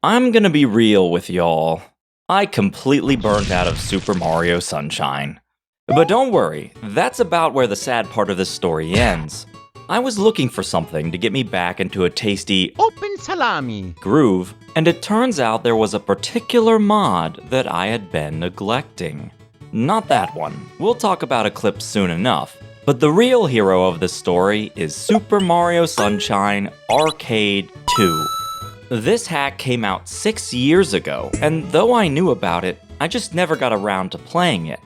I'm gonna be real with y'all. I completely burnt out of Super Mario Sunshine. But don't worry, that's about where the sad part of this story ends. I was looking for something to get me back into a tasty Open salami groove, and it turns out there was a particular mod that I had been neglecting. Not that one. We'll talk about Eclipse soon enough. But the real hero of this story is Super Mario Sunshine Arcade 2. This hack came out 6 years ago, and though I knew about it, I just never got around to playing it.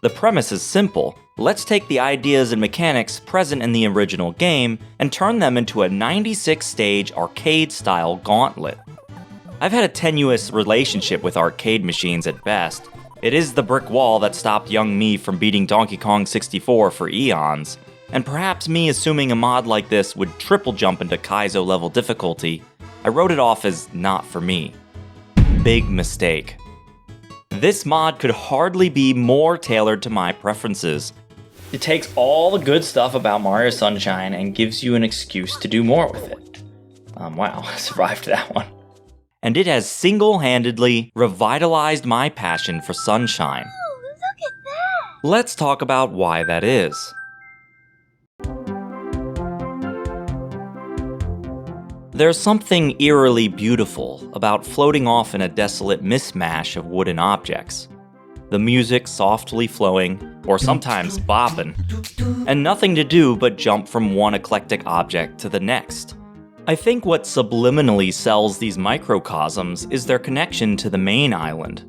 The premise is simple. Let's take the ideas and mechanics present in the original game and turn them into a 96-stage arcade-style gauntlet. I've had a tenuous relationship with arcade machines at best. It is the brick wall that stopped young me from beating Donkey Kong 64 for eons, and perhaps me assuming a mod like this would triple jump into Kaizo level difficulty, I wrote it off as not for me. Big mistake. This mod could hardly be more tailored to my preferences. It takes all the good stuff about Mario Sunshine and gives you an excuse to do more with it. Wow, I survived that one. And it has single-handedly revitalized my passion for Sunshine. Oh, look at that! Let's talk about why that is. There's something eerily beautiful about floating off in a desolate mismatch of wooden objects. The music softly flowing, or sometimes bopping, and nothing to do but jump from one eclectic object to the next. I think what subliminally sells these microcosms is their connection to the main island.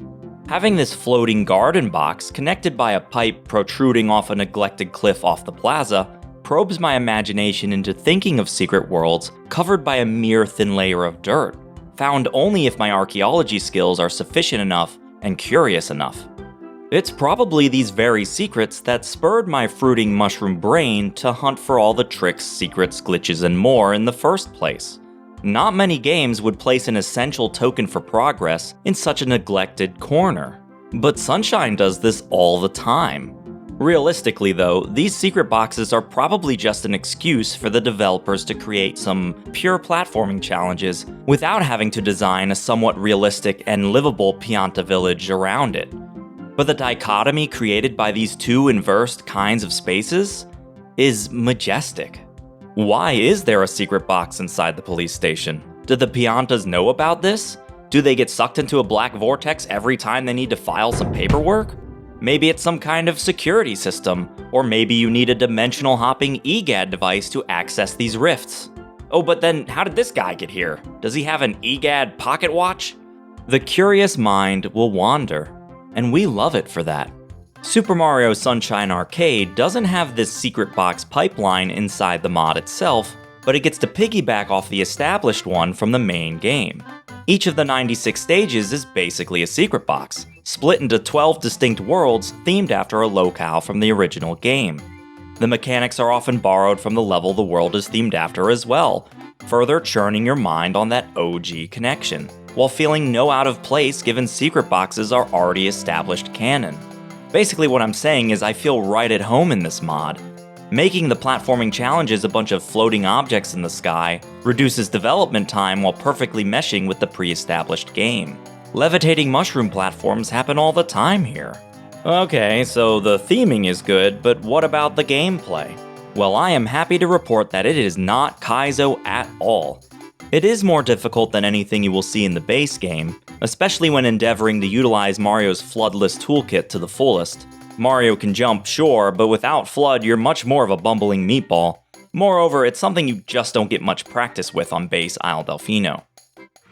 Having this floating garden box connected by a pipe protruding off a neglected cliff off the plaza probes my imagination into thinking of secret worlds covered by a mere thin layer of dirt, found only if my archaeology skills are sufficient enough and curious enough. It's probably these very secrets that spurred my fruiting mushroom brain to hunt for all the tricks, secrets, glitches, and more in the first place. Not many games would place an essential token for progress in such a neglected corner, but Sunshine does this all the time. Realistically though, these secret boxes are probably just an excuse for the developers to create some pure platforming challenges without having to design a somewhat realistic and livable Pianta village around it. But the dichotomy created by these two inversed kinds of spaces is majestic. Why is there a secret box inside the police station? Do the Piantas know about this? Do they get sucked into a black vortex every time they need to file some paperwork? Maybe it's some kind of security system, or maybe you need a dimensional hopping EGAD device to access these rifts. Oh, but then how did this guy get here? Does he have an EGAD pocket watch? The curious mind will wander, and we love it for that. Super Mario Sunshine Arcade doesn't have this secret box pipeline inside the mod itself, but it gets to piggyback off the established one from the main game. Each of the 96 stages is basically a secret box, split into 12 distinct worlds themed after a locale from the original game. The mechanics are often borrowed from the level the world is themed after as well, further churning your mind on that OG connection, while feeling no out of place given secret boxes are already established canon. Basically what I'm saying is I feel right at home in this mod. Making the platforming challenges a bunch of floating objects in the sky reduces development time while perfectly meshing with the pre-established game. Levitating mushroom platforms happen all the time here. Okay, so the theming is good, but what about the gameplay? Well, I am happy to report that it is not Kaizo at all. It is more difficult than anything you will see in the base game, especially when endeavoring to utilize Mario's floodless toolkit to the fullest. Mario can jump, sure, but without FLUDD, you're much more of a bumbling meatball. Moreover, it's something you just don't get much practice with on base Isle Delfino.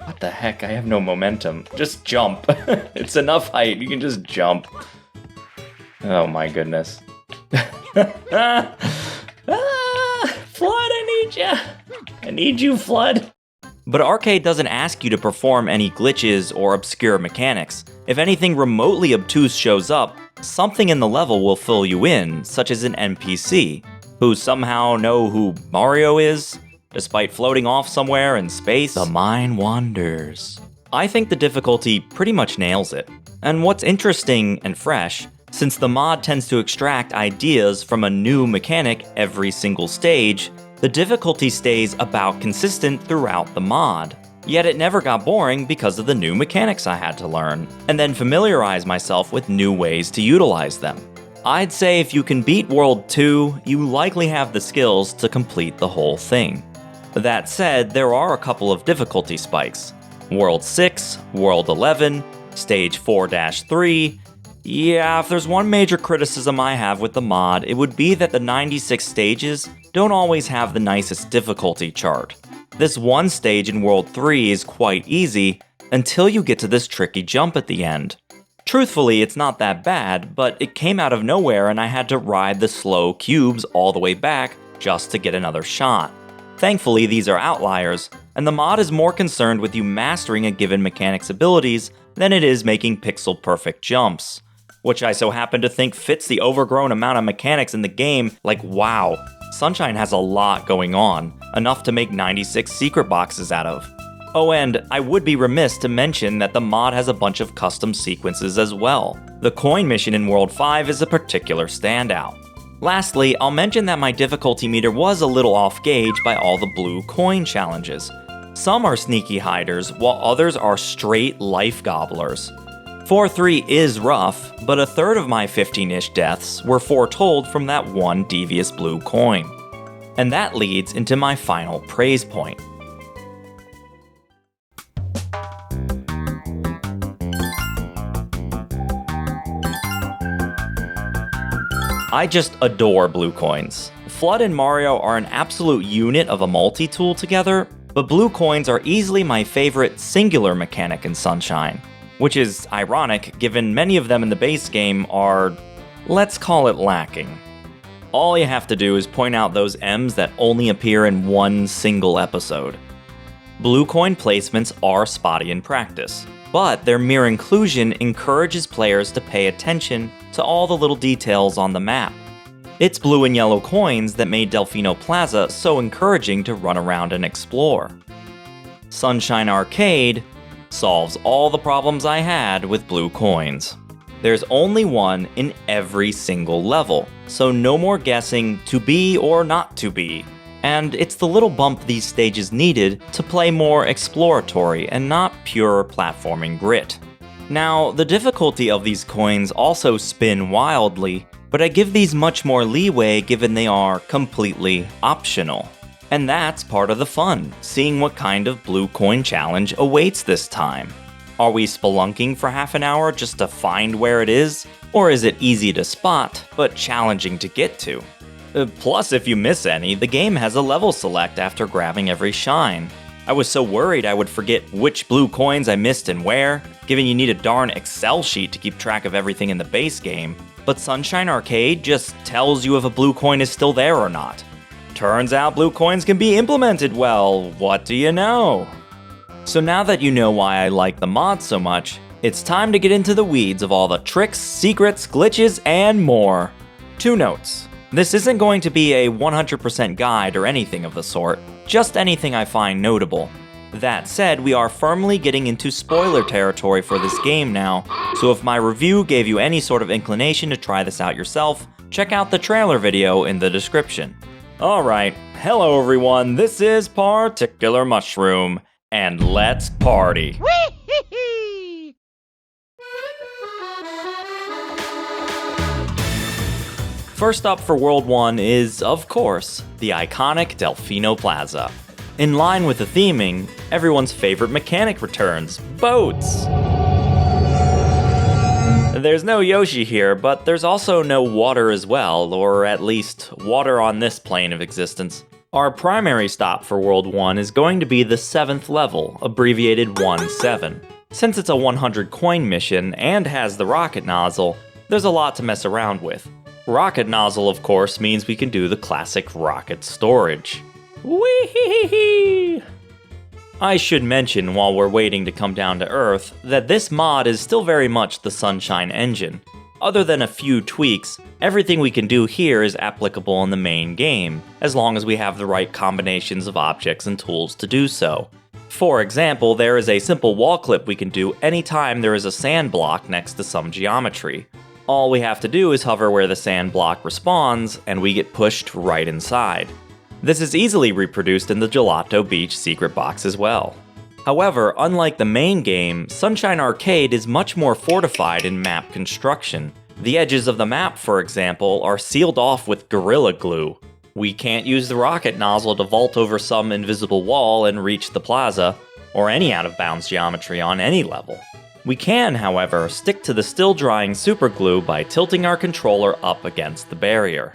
What the heck? I have no momentum. Just jump. It's enough height. You can just jump. Oh my goodness. FLUDD, I need ya. I need you, FLUDD. But Arcade doesn't ask you to perform any glitches or obscure mechanics. If anything remotely obtuse shows up, something in the level will fill you in, such as an NPC, who somehow know who Mario is. Despite floating off somewhere in space, the mind wanders. I think the difficulty pretty much nails it. And what's interesting and fresh, since the mod tends to extract ideas from a new mechanic every single stage, the difficulty stays about consistent throughout the mod. Yet it never got boring because of the new mechanics I had to learn, and then familiarize myself with new ways to utilize them. I'd say if you can beat World 2, you likely have the skills to complete the whole thing. That said, there are a couple of difficulty spikes. World 6, World 11, Stage 4-3. Yeah, if there's one major criticism I have with the mod, it would be that the 96 stages don't always have the nicest difficulty chart. This one stage in World 3 is quite easy until you get to this tricky jump at the end. Truthfully, it's not that bad, but it came out of nowhere and I had to ride the slow cubes all the way back just to get another shot. Thankfully, these are outliers, and the mod is more concerned with you mastering a given mechanic's abilities than it is making pixel-perfect jumps. Which I so happen to think fits the overgrown amount of mechanics in the game. Like, wow, Sunshine has a lot going on, enough to make 96 secret boxes out of. Oh, and I would be remiss to mention that the mod has a bunch of custom sequences as well. The coin mission in World 5 is a particular standout. Lastly, I'll mention that my difficulty meter was a little off gauge by all the blue coin challenges. Some are sneaky hiders, while others are straight life gobblers. 4-3 is rough, but a third of my 15-ish deaths were foretold from that one devious blue coin. And that leads into my final praise point. I just adore blue coins. Flood and Mario are an absolute unit of a multi-tool together, but blue coins are easily my favorite singular mechanic in Sunshine, which is ironic given many of them in the base game are, let's call it, lacking. All you have to do is point out those M's that only appear in one single episode. Blue coin placements are spotty in practice, but their mere inclusion encourages players to pay attention to all the little details on the map. It's blue and yellow coins that made Delfino Plaza so encouraging to run around and explore. Sunshine Arcade solves all the problems I had with blue coins. There's only one in every single level, so no more guessing to be or not to be. And it's the little bump these stages needed to play more exploratory and not pure platforming grit. Now, the difficulty of these coins also spin wildly, but I give these much more leeway given they are completely optional. And that's part of the fun, seeing what kind of blue coin challenge awaits this time. Are we spelunking for half an hour just to find where it is? Or is it easy to spot, but challenging to get to? Plus, if you miss any, the game has a level select after grabbing every shine. I was so worried I would forget which blue coins I missed and where, given you need a darn Excel sheet to keep track of everything in the base game, but Sunshine Arcade just tells you if a blue coin is still there or not. Turns out blue coins can be implemented well, what do you know? So now that you know why I like the mod so much, it's time to get into the weeds of all the tricks, secrets, glitches, and more. 2 notes. This isn't going to be a 100% guide or anything of the sort, just anything I find notable. That said, we are firmly getting into spoiler territory for this game now, so if my review gave you any sort of inclination to try this out yourself, check out the trailer video in the description. Alright, hello everyone, this is Particular Mushroom, and let's party! First up for World 1 is, of course, the iconic Delfino Plaza. In line with the theming, everyone's favorite mechanic returns, boats! There's no Yoshi here, but there's also no water as well, or at least water on this plane of existence. Our primary stop for World 1 is going to be the 7th level, abbreviated 1-7. Since it's a 100 coin mission and has the rocket nozzle, there's a lot to mess around with. Rocket nozzle, of course, means we can do the classic rocket storage. Whee! I should mention while we're waiting to come down to Earth that this mod is still very much the Sunshine engine. Other than a few tweaks, everything we can do here is applicable in the main game, as long as we have the right combinations of objects and tools to do so. For example, there is a simple wall clip we can do anytime there is a sand block next to some geometry. All we have to do is hover where the sand block respawns, and we get pushed right inside. This is easily reproduced in the Gelato Beach secret box as well. However, unlike the main game, Sunshine Arcade is much more fortified in map construction. The edges of the map, for example, are sealed off with Gorilla Glue. We can't use the rocket nozzle to vault over some invisible wall and reach the plaza, or any out-of-bounds geometry on any level. We can, however, stick to the still-drying superglue by tilting our controller up against the barrier.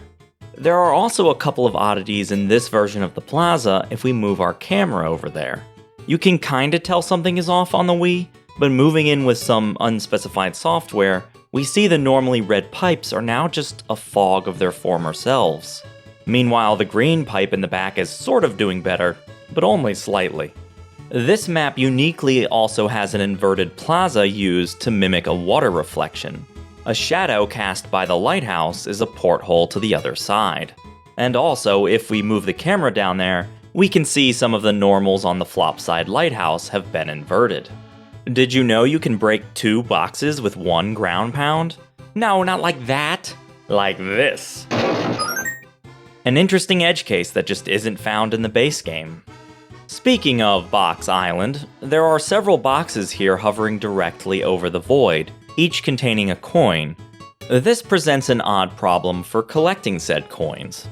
There are also a couple of oddities in this version of the plaza if we move our camera over there. You can kinda tell something is off on the Wii, but moving in with some unspecified software, we see the normally red pipes are now just a fog of their former selves. Meanwhile, the green pipe in the back is sort of doing better, but only slightly. This map uniquely also has an inverted plaza used to mimic a water reflection. A shadow cast by the lighthouse is a porthole to the other side. And also, if we move the camera down there, we can see some of the normals on the flop side lighthouse have been inverted. Did you know you can break 2 boxes with 1 ground pound? No, not like that. Like this. An interesting edge case that just isn't found in the base game. Speaking of Box Island, there are several boxes here hovering directly over the void, each containing a coin. This presents an odd problem for collecting said coins.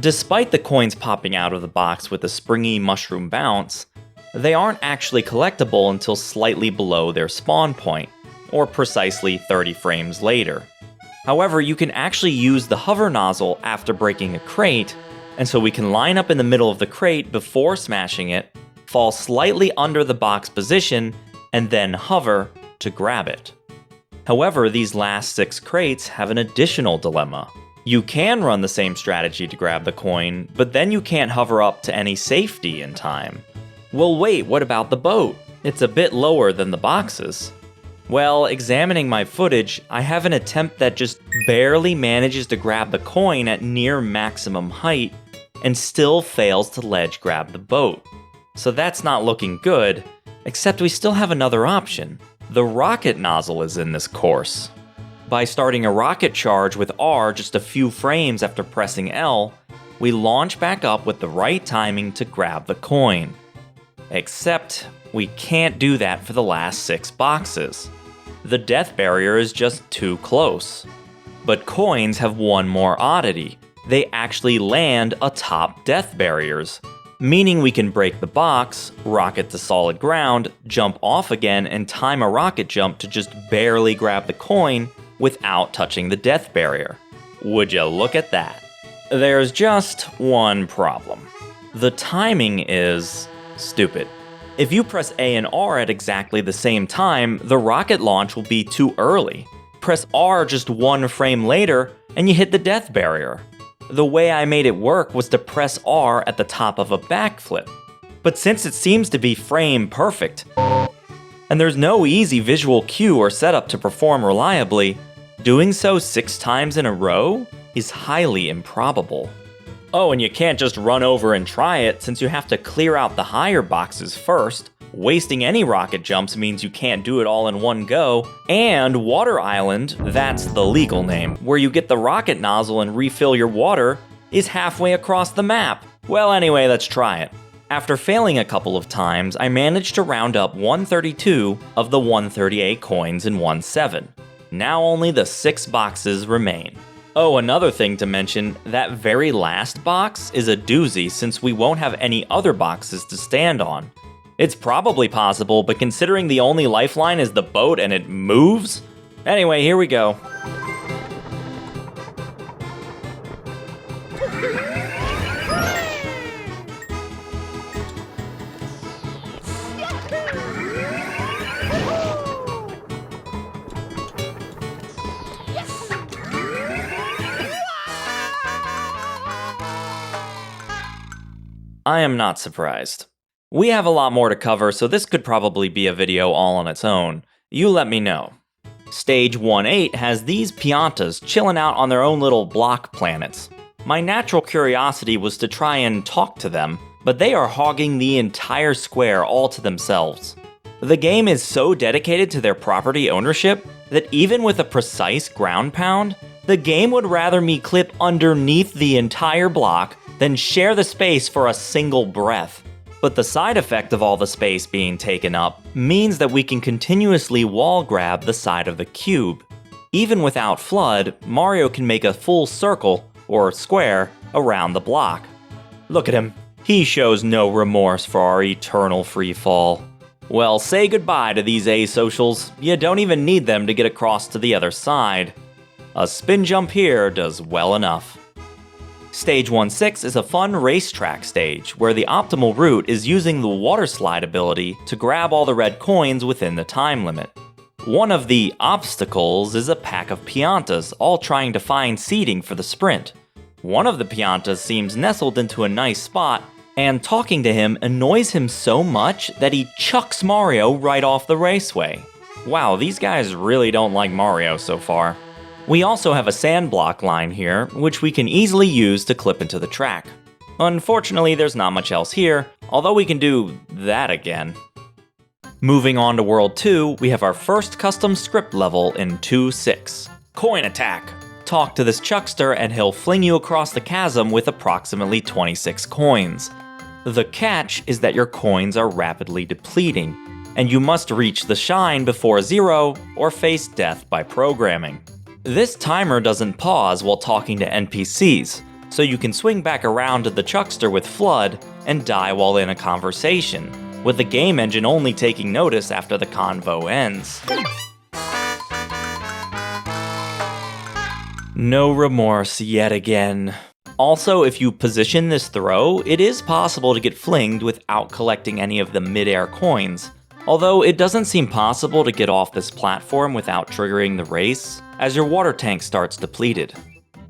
Despite the coins popping out of the box with a springy mushroom bounce, they aren't actually collectible until slightly below their spawn point, or precisely 30 frames later. However, you can actually use the hover nozzle after breaking a crate, and so we can line up in the middle of the crate before smashing it, fall slightly under the box position, and then hover to grab it. However, these last 6 crates have an additional dilemma. You can run the same strategy to grab the coin, but then you can't hover up to any safety in time. Well, wait, what about the boat? It's a bit lower than the boxes. Well, examining my footage, I have an attempt that just barely manages to grab the coin at near maximum height and still fails to ledge grab the boat. So that's not looking good, except we still have another option. The rocket nozzle is in this course. By starting a rocket charge with R just a few frames after pressing L, we launch back up with the right timing to grab the coin. Except, we can't do that for the last 6 boxes. The death barrier is just too close. But coins have one more oddity. They actually land atop death barriers, meaning we can break the box, rocket to solid ground, jump off again, and time a rocket jump to just barely grab the coin without touching the death barrier. Would you look at that? There's just one problem. The timing is stupid. If you press A and R at exactly the same time, the rocket launch will be too early. Press R just 1 frame later, and you hit the death barrier. The way I made it work was to press R at the top of a backflip. But since it seems to be frame perfect, and there's no easy visual cue or setup to perform reliably, doing so 6 times in a row is highly improbable. Oh, and you can't just run over and try it since you have to clear out the higher boxes first. Wasting any rocket jumps means you can't do it all in one go. And Water Island, that's the legal name, where you get the rocket nozzle and refill your water, is halfway across the map. Well, anyway, let's try it. After failing a couple of times, I managed to round up 132 of the 138 coins in 1/7. Now only the 6 boxes remain. Oh, another thing to mention, that very last box is a doozy since we won't have any other boxes to stand on. It's probably possible, but considering the only lifeline is the boat and it moves? Anyway, here we go. I am not surprised. We have a lot more to cover, so this could probably be a video all on its own. You let me know. Stage 1-8 has these piantas chilling out on their own little block planets. My natural curiosity was to try and talk to them, but they are hogging the entire square all to themselves. The game is so dedicated to their property ownership that even with a precise ground pound, the game would rather me clip underneath the entire block than share the space for a single breath. But the side effect of all the space being taken up means that we can continuously wall grab the side of the cube. Even without FLUDD, Mario can make a full circle, or square, around the block. Look at him. He shows no remorse for our eternal free fall. Well, say goodbye to these asocials. You don't even need them to get across to the other side. A spin jump here does well enough. Stage 1-6 is a fun racetrack stage, where the optimal route is using the water slide ability to grab all the red coins within the time limit. One of the obstacles is a pack of Piantas all trying to find seating for the sprint. One of the Piantas seems nestled into a nice spot, and talking to him annoys him so much that he chucks Mario right off the raceway. Wow, these guys really don't like Mario so far. We also have a sand block line here, which we can easily use to clip into the track. Unfortunately, there's not much else here, although we can do that again. Moving on to World 2, we have our first custom script level in 2-6. Coin Attack. Talk to this chuckster and he'll fling you across the chasm with approximately 26 coins. The catch is that your coins are rapidly depleting, and you must reach the shine before 0 or face death by programming. This timer doesn't pause while talking to NPCs, so you can swing back around to the chuckster with FLUDD and die while in a conversation, with the game engine only taking notice after the convo ends. No remorse yet again. Also, if you position this throw, it is possible to get flinged without collecting any of the mid-air coins, although it doesn't seem possible to get off this platform without triggering the race, as your water tank starts depleted.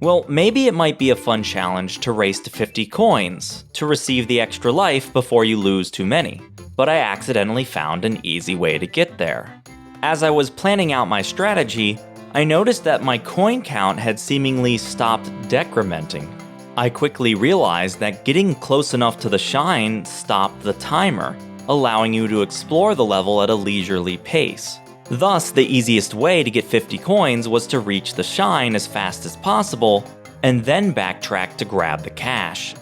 Well, maybe it might be a fun challenge to race to 50 coins, to receive the extra life before you lose too many, but I accidentally found an easy way to get there. As I was planning out my strategy, I noticed that my coin count had seemingly stopped decrementing. I quickly realized that getting close enough to the shine stopped the timer, allowing you to explore the level at a leisurely pace. Thus, the easiest way to get 50 coins was to reach the shine as fast as possible, and then backtrack to grab the cash.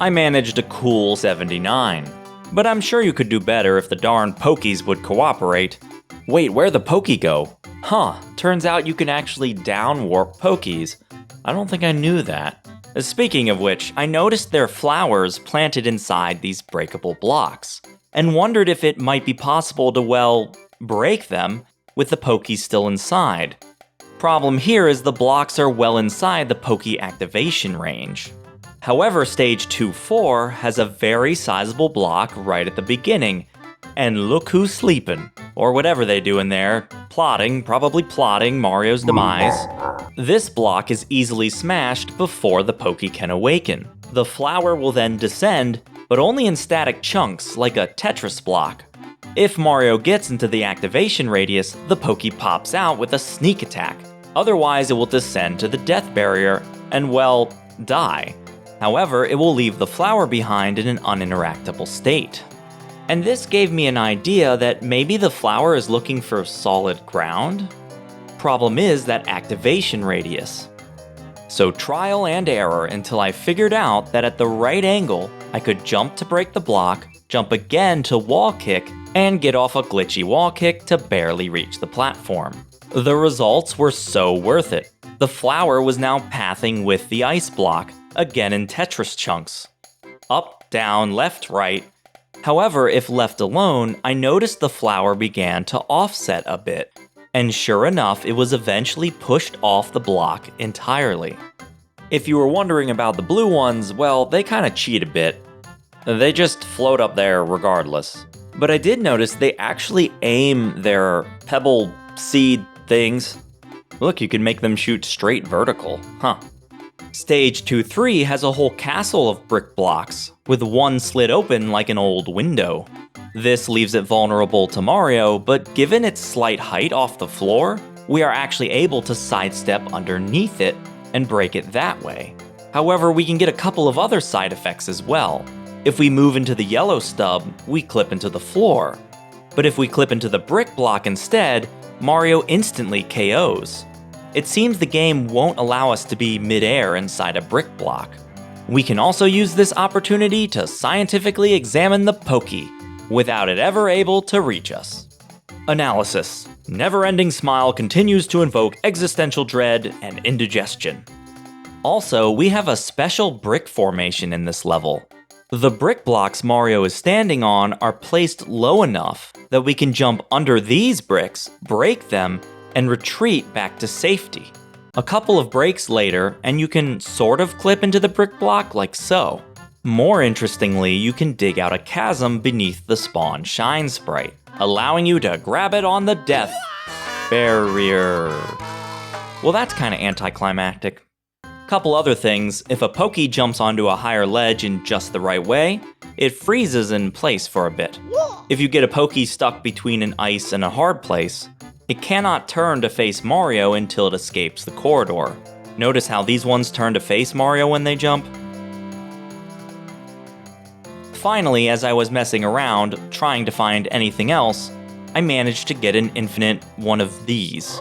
I managed a cool 79, but I'm sure you could do better if the darn pokies would cooperate. Wait, where'd the pokey go? Huh, turns out you can actually downwarp pokies. I don't think I knew that. Speaking of which, I noticed there are flowers planted inside these breakable blocks, and wondered if it might be possible to, well, break them with the pokies still inside. Problem here is the blocks are well inside the pokey activation range. However, stage 2-4 has a very sizable block right at the beginning, and look who's sleeping, or whatever they do in there, probably plotting Mario's demise. This block is easily smashed before the pokey can awaken. The flower will then descend, but only in static chunks like a Tetris block. If Mario gets into the activation radius, the pokey pops out with a sneak attack. Otherwise, it will descend to the death barrier and, well, die. However, it will leave the flower behind in an uninteractable state. And this gave me an idea that maybe the flower is looking for solid ground? Problem is that activation radius. So trial and error until I figured out that at the right angle, I could jump to break the block, jump again to wall kick, and get off a glitchy wall kick to barely reach the platform. The results were so worth it. The flower was now pathing with the ice block, again in Tetris chunks. Up, down, left, right. However, if left alone, I noticed the flower began to offset a bit, and sure enough, it was eventually pushed off the block entirely. If you were wondering about the blue ones, well, they kinda cheat a bit. They just float up there regardless. But I did notice they actually aim their pebble seed things. Look, you can make them shoot straight vertical, huh? Stage 2-3 has a whole castle of brick blocks, with one slit open like an old window. This leaves it vulnerable to Mario, but given its slight height off the floor, we are actually able to sidestep underneath it and break it that way. However, we can get a couple of other side effects as well. If we move into the yellow stub, we clip into the floor. But if we clip into the brick block instead, Mario instantly KOs. It seems the game won't allow us to be mid-air inside a brick block. We can also use this opportunity to scientifically examine the Pokey, without it ever able to reach us. Analysis. Never-ending smile continues to invoke existential dread and indigestion. Also, we have a special brick formation in this level. The brick blocks Mario is standing on are placed low enough that we can jump under these bricks, break them, and retreat back to safety. A couple of breaks later, and you can sort of clip into the brick block like so. More interestingly, you can dig out a chasm beneath the spawn shine sprite, allowing you to grab it on the death barrier. Well, that's kinda anticlimactic. Couple other things, if a Pokey jumps onto a higher ledge in just the right way, it freezes in place for a bit. If you get a Pokey stuck between an ice and a hard place, it cannot turn to face Mario until it escapes the corridor. Notice how these ones turn to face Mario when they jump? Finally, as I was messing around, trying to find anything else, I managed to get an infinite one of these.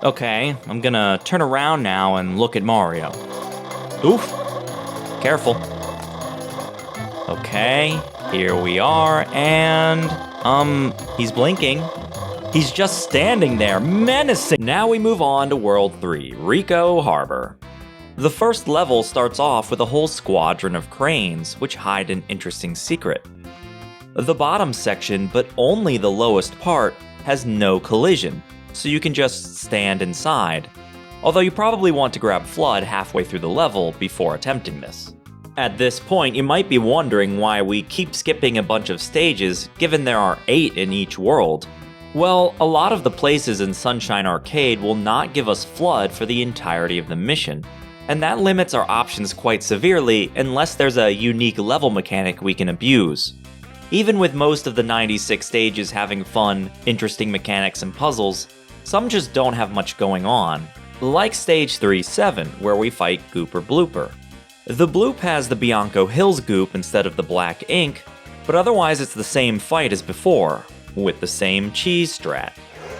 Okay, I'm gonna turn around now and look at Mario. Oof. Careful. Okay, here we are, and, he's blinking. He's just standing there, menacing. Now we move on to World 3, Rico Harbor. The first level starts off with a whole squadron of cranes, which hide an interesting secret. The bottom section, but only the lowest part, has no collision, so you can just stand inside. Although you probably want to grab Flood halfway through the level before attempting this. At this point, you might be wondering why we keep skipping a bunch of stages, given there are 8 in each world. Well, a lot of the places in Sunshine Arcade will not give us Flood for the entirety of the mission, and that limits our options quite severely unless there's a unique level mechanic we can abuse. Even with most of the 96 stages having fun, interesting mechanics and puzzles, some just don't have much going on, like Stage 3-7, where we fight Gooper Blooper. The Bloop has the Bianco Hills goop instead of the black ink, but otherwise it's the same fight as before, with the same cheese strat.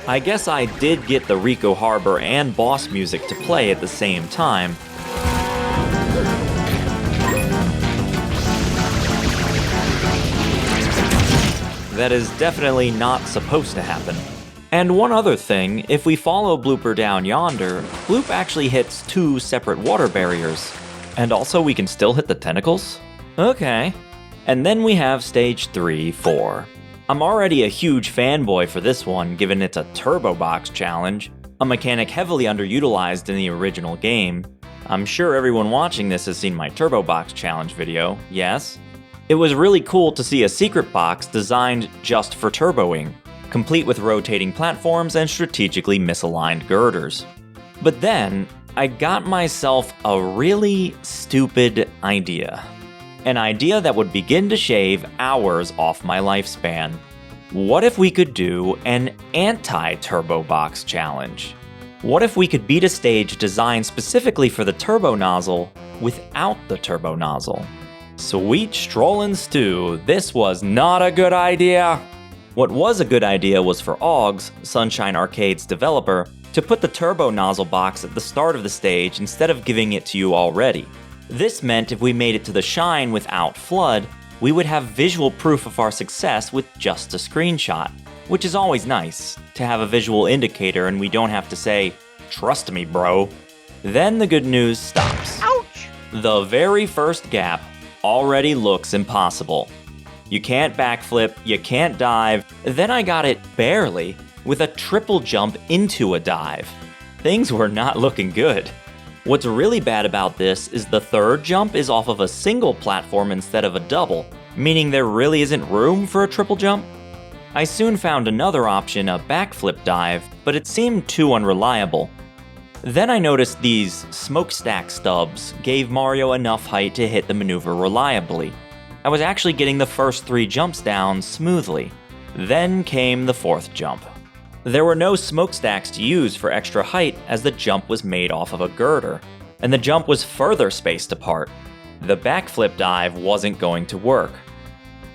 I guess I did get the Rico Harbor and boss music to play at the same time. That is definitely not supposed to happen. And one other thing, if we follow Blooper down yonder, Bloop actually hits 2 separate water barriers. And also we can still hit the tentacles? Okay. And then we have Stage 3-4. I'm already a huge fanboy for this one, given it's a Turbo Box challenge, a mechanic heavily underutilized in the original game. I'm sure everyone watching this has seen my Turbo Box challenge video, yes? It was really cool to see a secret box designed just for turboing, complete with rotating platforms and strategically misaligned girders. But then, I got myself a really stupid idea. An idea that would begin to shave hours off my lifespan. What if we could do an anti-Turbo Box challenge? What if we could beat a stage designed specifically for the turbo nozzle without the turbo nozzle? Sweet strollin' stew, this was not a good idea. What was a good idea was for Augs, Sunshine Arcade's developer, to put the turbo nozzle box at the start of the stage instead of giving it to you already. This meant if we made it to the shine without Flood, we would have visual proof of our success with just a screenshot, which is always nice, to have a visual indicator and we don't have to say, "Trust me, bro." Then the good news stops. Ouch! The very first gap already looks impossible. You can't backflip, you can't dive, then I got it barely, with a triple jump into a dive. Things were not looking good. What's really bad about this is the third jump is off of a single platform instead of a double, meaning there really isn't room for a triple jump. I soon found another option, a backflip dive, but it seemed too unreliable. Then I noticed these smokestack stubs gave Mario enough height to hit the maneuver reliably. I was actually getting the first 3 jumps down smoothly. Then came the 4th jump. There were no smokestacks to use for extra height as the jump was made off of a girder, and the jump was further spaced apart. The backflip dive wasn't going to work.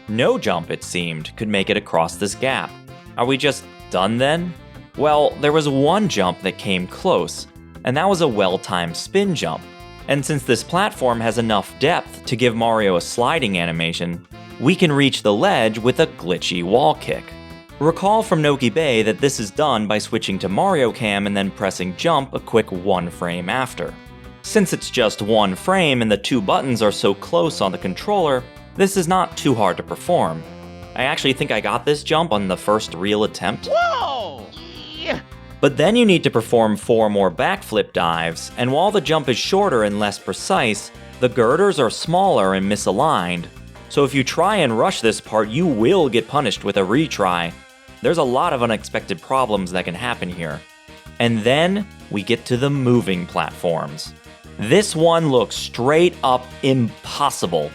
No jump, it seemed, could make it across this gap. Are we just done then? Well, there was one jump that came close, and that was a well-timed spin jump. And since this platform has enough depth to give Mario a sliding animation, we can reach the ledge with a glitchy wall kick. Recall from Noki Bay that this is done by switching to Mario Cam and then pressing jump a quick 1 frame after. Since it's just 1 frame and the 2 buttons are so close on the controller, this is not too hard to perform. I actually think I got this jump on the first real attempt. Whoa! Yeah. But then you need to perform 4 more backflip dives, and while the jump is shorter and less precise, the girders are smaller and misaligned. So if you try and rush this part, you will get punished with a retry. There's a lot of unexpected problems that can happen here. And then we get to the moving platforms. This one looks straight up impossible.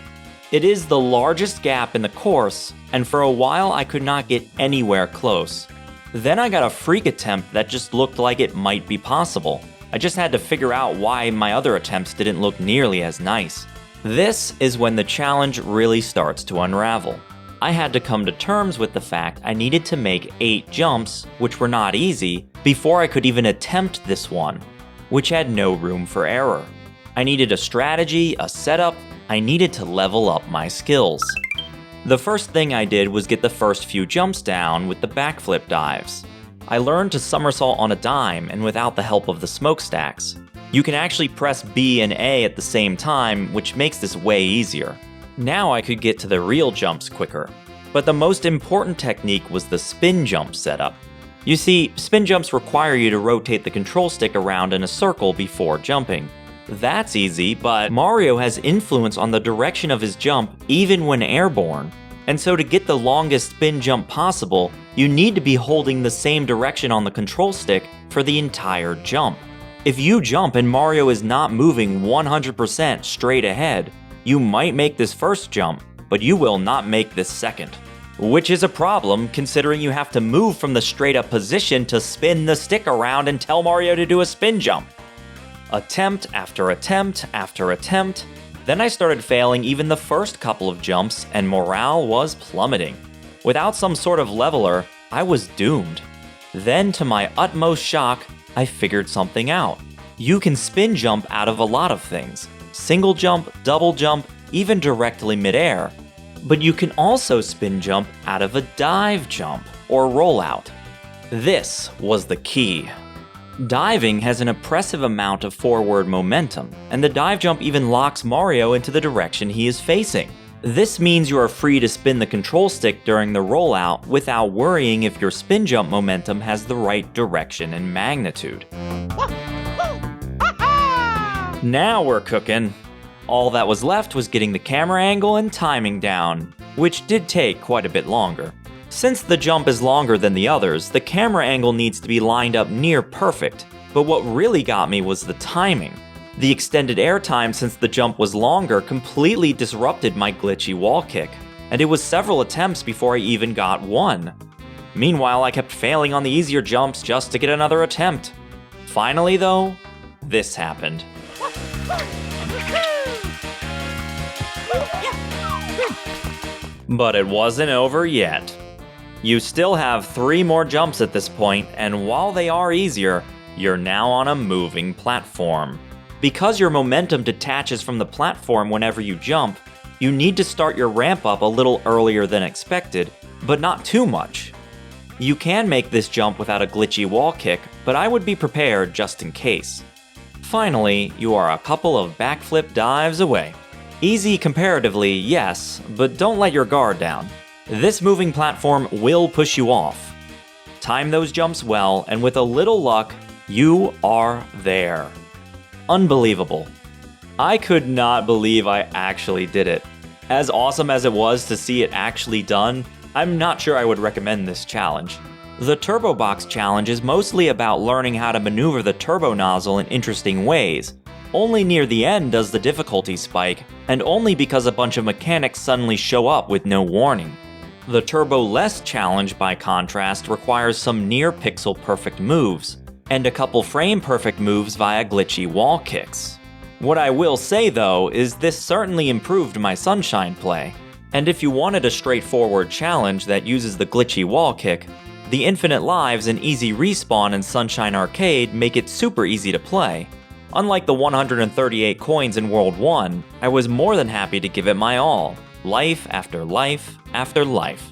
It is the largest gap in the course, and for a while I could not get anywhere close. Then I got a freak attempt that just looked like it might be possible. I just had to figure out why my other attempts didn't look nearly as nice. This is when the challenge really starts to unravel. I had to come to terms with the fact I needed to make 8 jumps, which were not easy, before I could even attempt this one, which had no room for error. I needed a strategy, a setup, I needed to level up my skills. The first thing I did was get the first few jumps down with the backflip dives. I learned to somersault on a dime and without the help of the smokestacks. You can actually press B and A at the same time, which makes this way easier. Now I could get to the real jumps quicker. But the most important technique was the spin jump setup. You see, spin jumps require you to rotate the control stick around in a circle before jumping. That's easy, but Mario has influence on the direction of his jump even when airborne. And so to get the longest spin jump possible, you need to be holding the same direction on the control stick for the entire jump. If you jump and Mario is not moving 100% straight ahead, you might make this first jump, but you will not make this second. Which is a problem considering you have to move from the straight up position to spin the stick around and tell Mario to do a spin jump. Attempt after attempt after attempt, then I started failing even the first couple of jumps and morale was plummeting. Without some sort of leveler, I was doomed. Then to my utmost shock, I figured something out. You can spin jump out of a lot of things. Single jump, double jump, even directly midair. But you can also spin jump out of a dive jump, or rollout. This was the key. Diving has an impressive amount of forward momentum, and the dive jump even locks Mario into the direction he is facing. This means you are free to spin the control stick during the rollout without worrying if your spin jump momentum has the right direction and magnitude. Now we're cooking. All that was left was getting the camera angle and timing down, which did take quite a bit longer. Since the jump is longer than the others, the camera angle needs to be lined up near perfect, but what really got me was the timing. The extended air time since the jump was longer completely disrupted my glitchy wall kick, and it was several attempts before I even got one. Meanwhile, I kept failing on the easier jumps just to get another attempt. Finally though, this happened. But it wasn't over yet. You still have 3 more jumps at this point, and while they are easier, you're now on a moving platform. Because your momentum detaches from the platform whenever you jump, you need to start your ramp up a little earlier than expected, but not too much. You can make this jump without a glitchy wall kick, but I would be prepared just in case. Finally, you are a couple of backflip dives away. Easy comparatively, yes, but don't let your guard down. This moving platform will push you off. Time those jumps well, and with a little luck, you are there. Unbelievable. I could not believe I actually did it. As awesome as it was to see it actually done, I'm not sure I would recommend this challenge. The Turbo Box challenge is mostly about learning how to maneuver the turbo nozzle in interesting ways. Only near the end does the difficulty spike, and only because a bunch of mechanics suddenly show up with no warning. The Turbo Less challenge, by contrast, requires some near-pixel perfect moves, and a couple frame-perfect moves via glitchy wall kicks. What I will say though is this certainly improved my Sunshine play, and if you wanted a straightforward challenge that uses the glitchy wall kick, The infinite lives and easy respawn in Sunshine Arcade make it super easy to play. Unlike the 138 coins in World 1, I was more than happy to give it my all, life after life after life.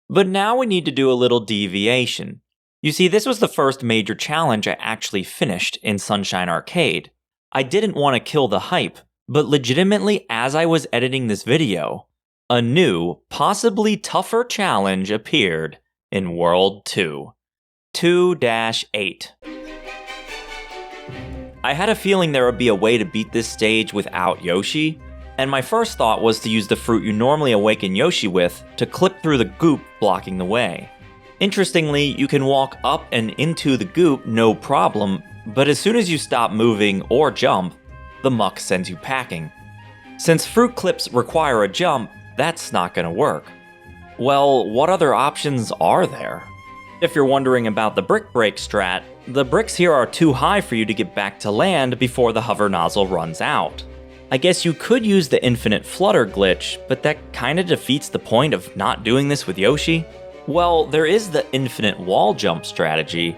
But now we need to do a little deviation. You see, this was the first major challenge I actually finished in Sunshine Arcade. I didn't want to kill the hype, but legitimately as I was editing this video, a new, possibly tougher challenge appeared in World 2. 2-8. I had a feeling there would be a way to beat this stage without Yoshi, and my first thought was to use the fruit you normally awaken Yoshi with to clip through the goop blocking the way. Interestingly, you can walk up and into the goop no problem, but as soon as you stop moving or jump, the muck sends you packing. Since fruit clips require a jump, that's not gonna work. Well, what other options are there? If you're wondering about the brick break strat, the bricks here are too high for you to get back to land before the hover nozzle runs out. I guess you could use the infinite flutter glitch, but that kinda defeats the point of not doing this with Yoshi. Well, there is the infinite wall jump strategy,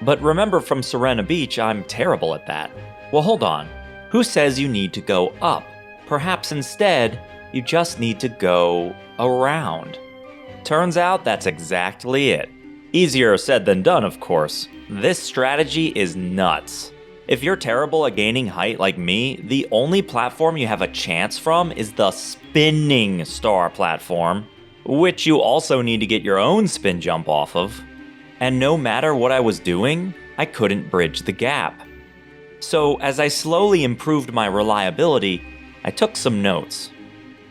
but remember from Serena Beach, I'm terrible at that. Well, hold on. Who says you need to go up? Perhaps instead, you just need to go around. Turns out that's exactly it. Easier said than done, of course. This strategy is nuts. If you're terrible at gaining height like me, the only platform you have a chance from is the spinning star platform, which you also need to get your own spin jump off of. And no matter what I was doing, I couldn't bridge the gap. So as I slowly improved my reliability, I took some notes.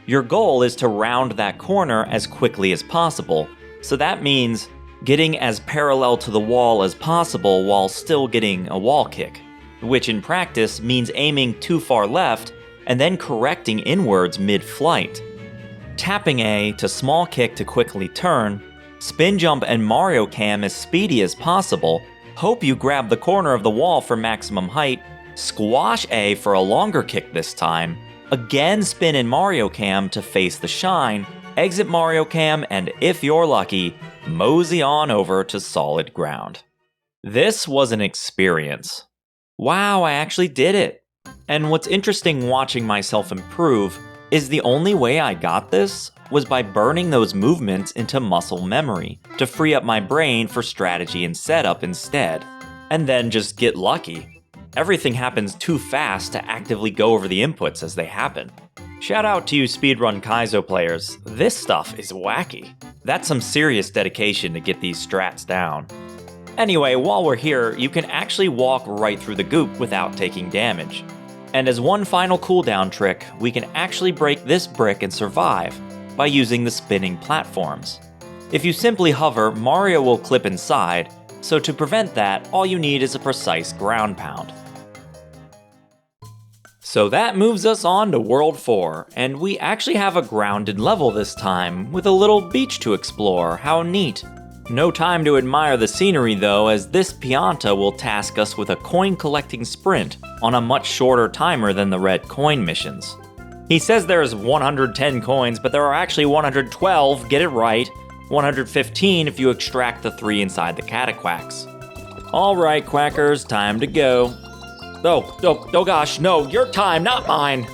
Your goal is to round that corner as quickly as possible, so that means getting as parallel to the wall as possible while still getting a wall kick, which in practice means aiming too far left and then correcting inwards mid-flight. Tapping A to small kick to quickly turn, spin jump and Mario Cam as speedy as possible, hope you grab the corner of the wall for maximum height, squash A for a longer kick this time, again spin in Mario Cam to face the shine, exit Mario Cam, and if you're lucky, mosey on over to solid ground. This was an experience. Wow, I actually did it! And what's interesting watching myself improve is the only way I got this was by burning those movements into muscle memory to free up my brain for strategy and setup instead. And then just get lucky. Everything happens too fast to actively go over the inputs as they happen. Shout out to you speedrun Kaizo players, this stuff is wacky. That's some serious dedication to get these strats down. Anyway, while we're here, you can actually walk right through the goop without taking damage. And as one final cooldown trick, we can actually break this brick and survive by using the spinning platforms. If you simply hover, Mario will clip inside, so to prevent that, all you need is a precise ground pound. So that moves us on to World 4, and we actually have a grounded level this time, with a little beach to explore. How neat. No time to admire the scenery though, as this Pianta will task us with a coin collecting sprint on a much shorter timer than the red coin missions. He says there's 110 coins, but there are actually 112, get it right, 115 if you extract the 3 inside the cataquacks. Alright quackers, time to go. Oh gosh, no, your time, not mine!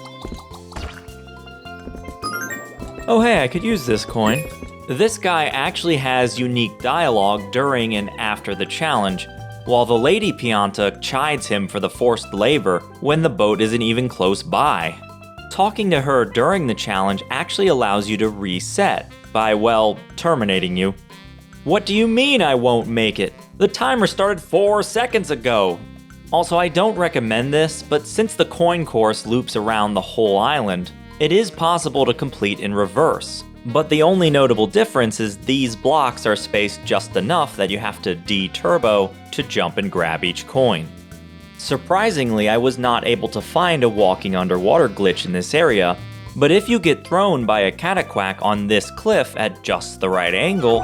Oh hey, I could use this coin. This guy actually has unique dialogue during and after the challenge, while the lady Pianta chides him for the forced labor when the boat isn't even close by. Talking to her during the challenge actually allows you to reset by, well, terminating you. What do you mean I won't make it? The timer started 4 seconds ago. Also, I don't recommend this, but since the coin course loops around the whole island, it is possible to complete in reverse. But the only notable difference is these blocks are spaced just enough that you have to D-turbo to jump and grab each coin. Surprisingly, I was not able to find a walking underwater glitch in this area, but if you get thrown by a cataquack on this cliff at just the right angle...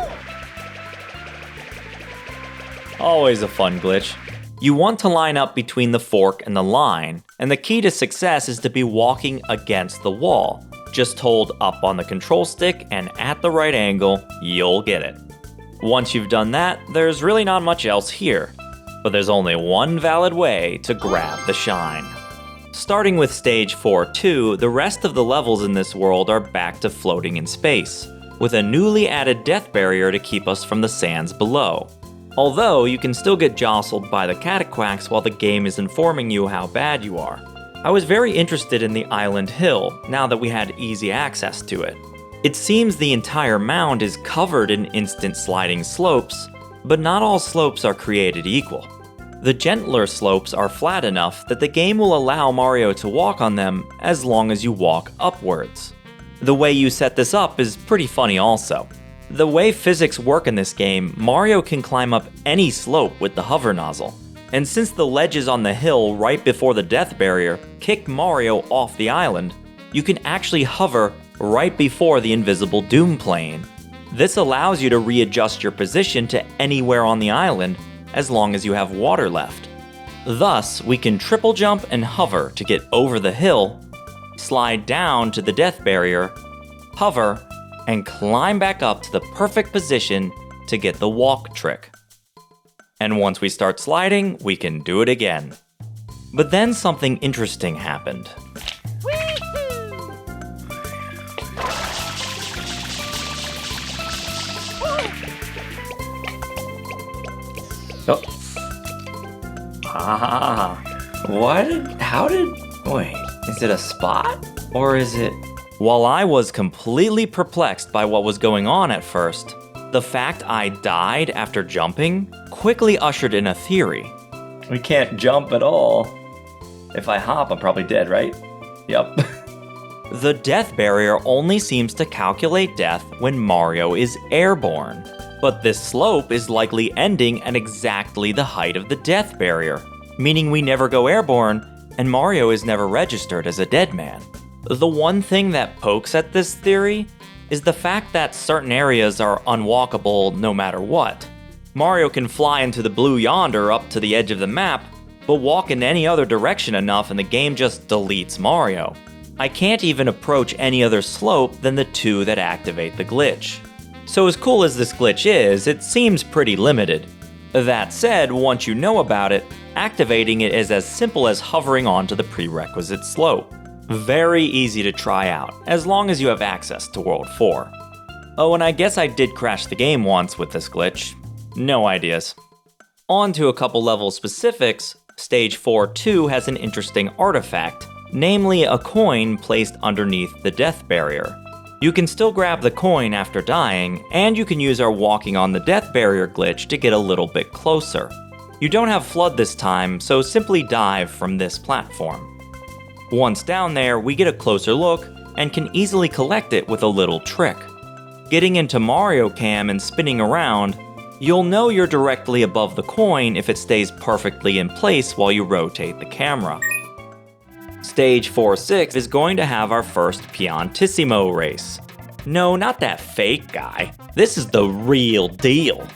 Always a fun glitch. You want to line up between the fork and the line, and the key to success is to be walking against the wall. Just hold up on the control stick and at the right angle, you'll get it. Once you've done that, there's really not much else here. But there's only one valid way to grab the shine. Starting with stage 4-2, the rest of the levels in this world are back to floating in space, with a newly added death barrier to keep us from the sands below. Although, you can still get jostled by the cataquacks while the game is informing you how bad you are. I was very interested in the island hill, now that we had easy access to it. It seems the entire mound is covered in instant sliding slopes, but not all slopes are created equal. The gentler slopes are flat enough that the game will allow Mario to walk on them as long as you walk upwards. The way you set this up is pretty funny also. The way physics work in this game, Mario can climb up any slope with the hover nozzle. And since the ledges on the hill right before the death barrier kick Mario off the island, you can actually hover right before the invisible Doom plane. This allows you to readjust your position to anywhere on the island as long as you have water left. Thus, we can triple jump and hover to get over the hill, slide down to the death barrier, hover, and climb back up to the perfect position to get the walk trick. And once we start sliding, we can do it again. But then something interesting happened. Oh. Wait, is it a spot? Or is it? While I was completely perplexed by what was going on at first, the fact I died after jumping quickly ushered in a theory. We can't jump at all. If I hop, I'm probably dead, right? Yep. The death barrier only seems to calculate death when Mario is airborne. But this slope is likely ending at exactly the height of the death barrier, meaning we never go airborne, and Mario is never registered as a dead man. The one thing that pokes at this theory is the fact that certain areas are unwalkable no matter what. Mario can fly into the blue yonder up to the edge of the map, but walk in any other direction enough and the game just deletes Mario. I can't even approach any other slope than the two that activate the glitch. So as cool as this glitch is, it seems pretty limited. That said, once you know about it, activating it is as simple as hovering onto the prerequisite slope. Very easy to try out, as long as you have access to World 4. Oh, and I guess I did crash the game once with this glitch. No ideas. On to a couple level specifics, Stage 4-2 has an interesting artifact, namely a coin placed underneath the death barrier. You can still grab the coin after dying, and you can use our walking on the death barrier glitch to get a little bit closer. You don't have flood this time, so simply dive from this platform. Once down there, we get a closer look and can easily collect it with a little trick. Getting into Mario Cam and spinning around, you'll know you're directly above the coin if it stays perfectly in place while you rotate the camera. Stage 4-6 is going to have our first Piantissimo race. No, not that fake guy. This is the real deal.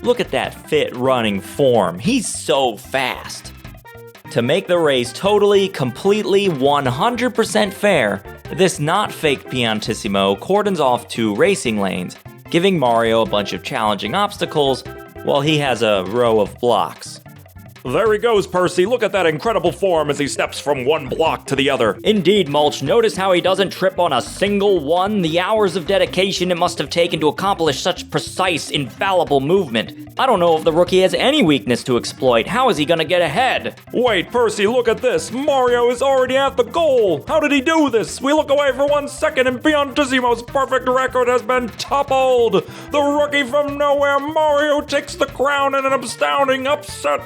Look at that fit running form. He's so fast. To make the race totally, completely, 100% fair, this not fake Piantissimo cordons off 2 racing lanes, giving Mario a bunch of challenging obstacles while he has a row of blocks. There he goes, Percy. Look at that incredible form as he steps from one block to the other. Indeed, Mulch. Notice how he doesn't trip on a single one? The hours of dedication it must have taken to accomplish such precise, infallible movement. I don't know if the rookie has any weakness to exploit. How is he gonna get ahead? Wait, Percy, look at this. Mario is already at the goal. How did he do this? We look away for 1 second and Piantissimo's perfect record has been toppled. The rookie from nowhere, Mario, takes the crown in an astounding upset.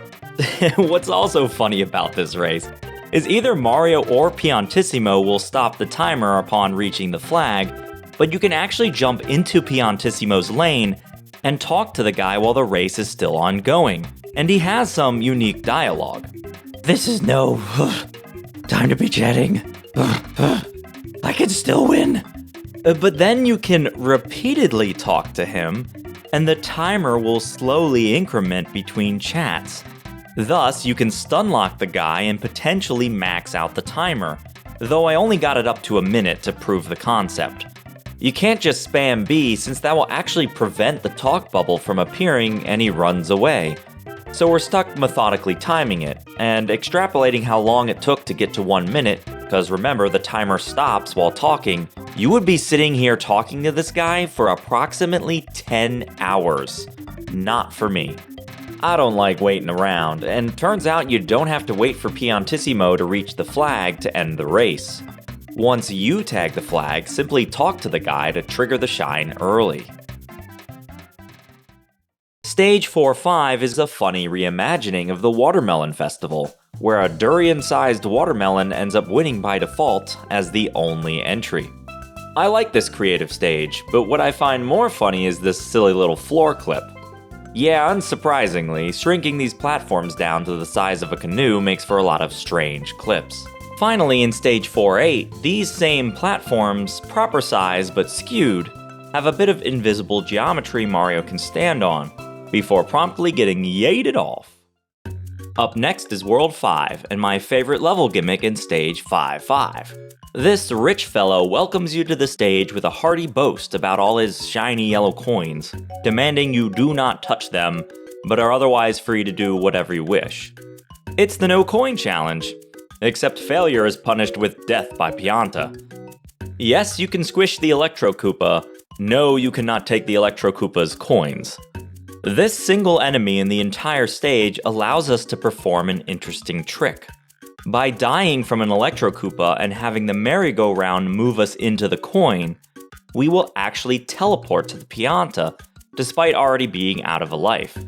What's also funny about this race is either Mario or Piantissimo will stop the timer upon reaching the flag, but you can actually jump into Piantissimo's lane and talk to the guy while the race is still ongoing, and he has some unique dialogue. This is no time to be chatting. I can still win. But then you can repeatedly talk to him, and the timer will slowly increment between chats. Thus, you can stunlock the guy and potentially max out the timer, though I only got it up to a minute to prove the concept. You can't just spam B since that will actually prevent the talk bubble from appearing and he runs away. So we're stuck methodically timing it, and extrapolating how long it took to get to 1 minute, because remember the timer stops while talking, you would be sitting here talking to this guy for approximately 10 hours. Not for me. I don't like waiting around, and turns out you don't have to wait for Piantissimo to reach the flag to end the race. Once you tag the flag, simply talk to the guy to trigger the shine early. Stage 4-5 is a funny reimagining of the Watermelon Festival, where a durian-sized watermelon ends up winning by default as the only entry. I like this creative stage, but what I find more funny is this silly little floor clip. Yeah, unsurprisingly, shrinking these platforms down to the size of a canoe makes for a lot of strange clips. Finally, in Stage 4-8, these same platforms, proper size but skewed, have a bit of invisible geometry Mario can stand on, before promptly getting yeeted off. Up next is World 5, and my favorite level gimmick in Stage 5-5. This rich fellow welcomes you to the stage with a hearty boast about all his shiny yellow coins, demanding you do not touch them, but are otherwise free to do whatever you wish. It's the no coin challenge, except failure is punished with death by Pianta. Yes, you can squish the Electro Koopa. No, you cannot take the Electro Koopa's coins. This single enemy in the entire stage allows us to perform an interesting trick. By dying from an Electro Koopa and having the merry-go-round move us into the coin, we will actually teleport to the Pianta, despite already being out of a life.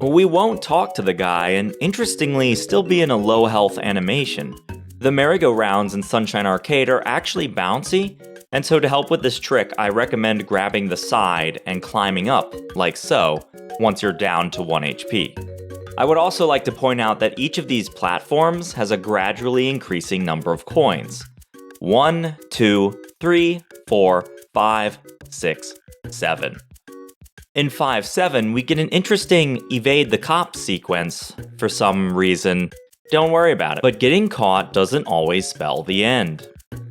We won't talk to the guy and, interestingly, still be in a low-health animation. The merry-go-rounds in Sunshine Arcade are actually bouncy, and so to help with this trick, I recommend grabbing the side and climbing up, like so, once you're down to 1 HP. I would also like to point out that each of these platforms has a gradually increasing number of coins. 1, 2, 3, 4, 5, 6, 7. In 5-7, we get an interesting evade the cops sequence for some reason. Don't worry about it, but getting caught doesn't always spell the end.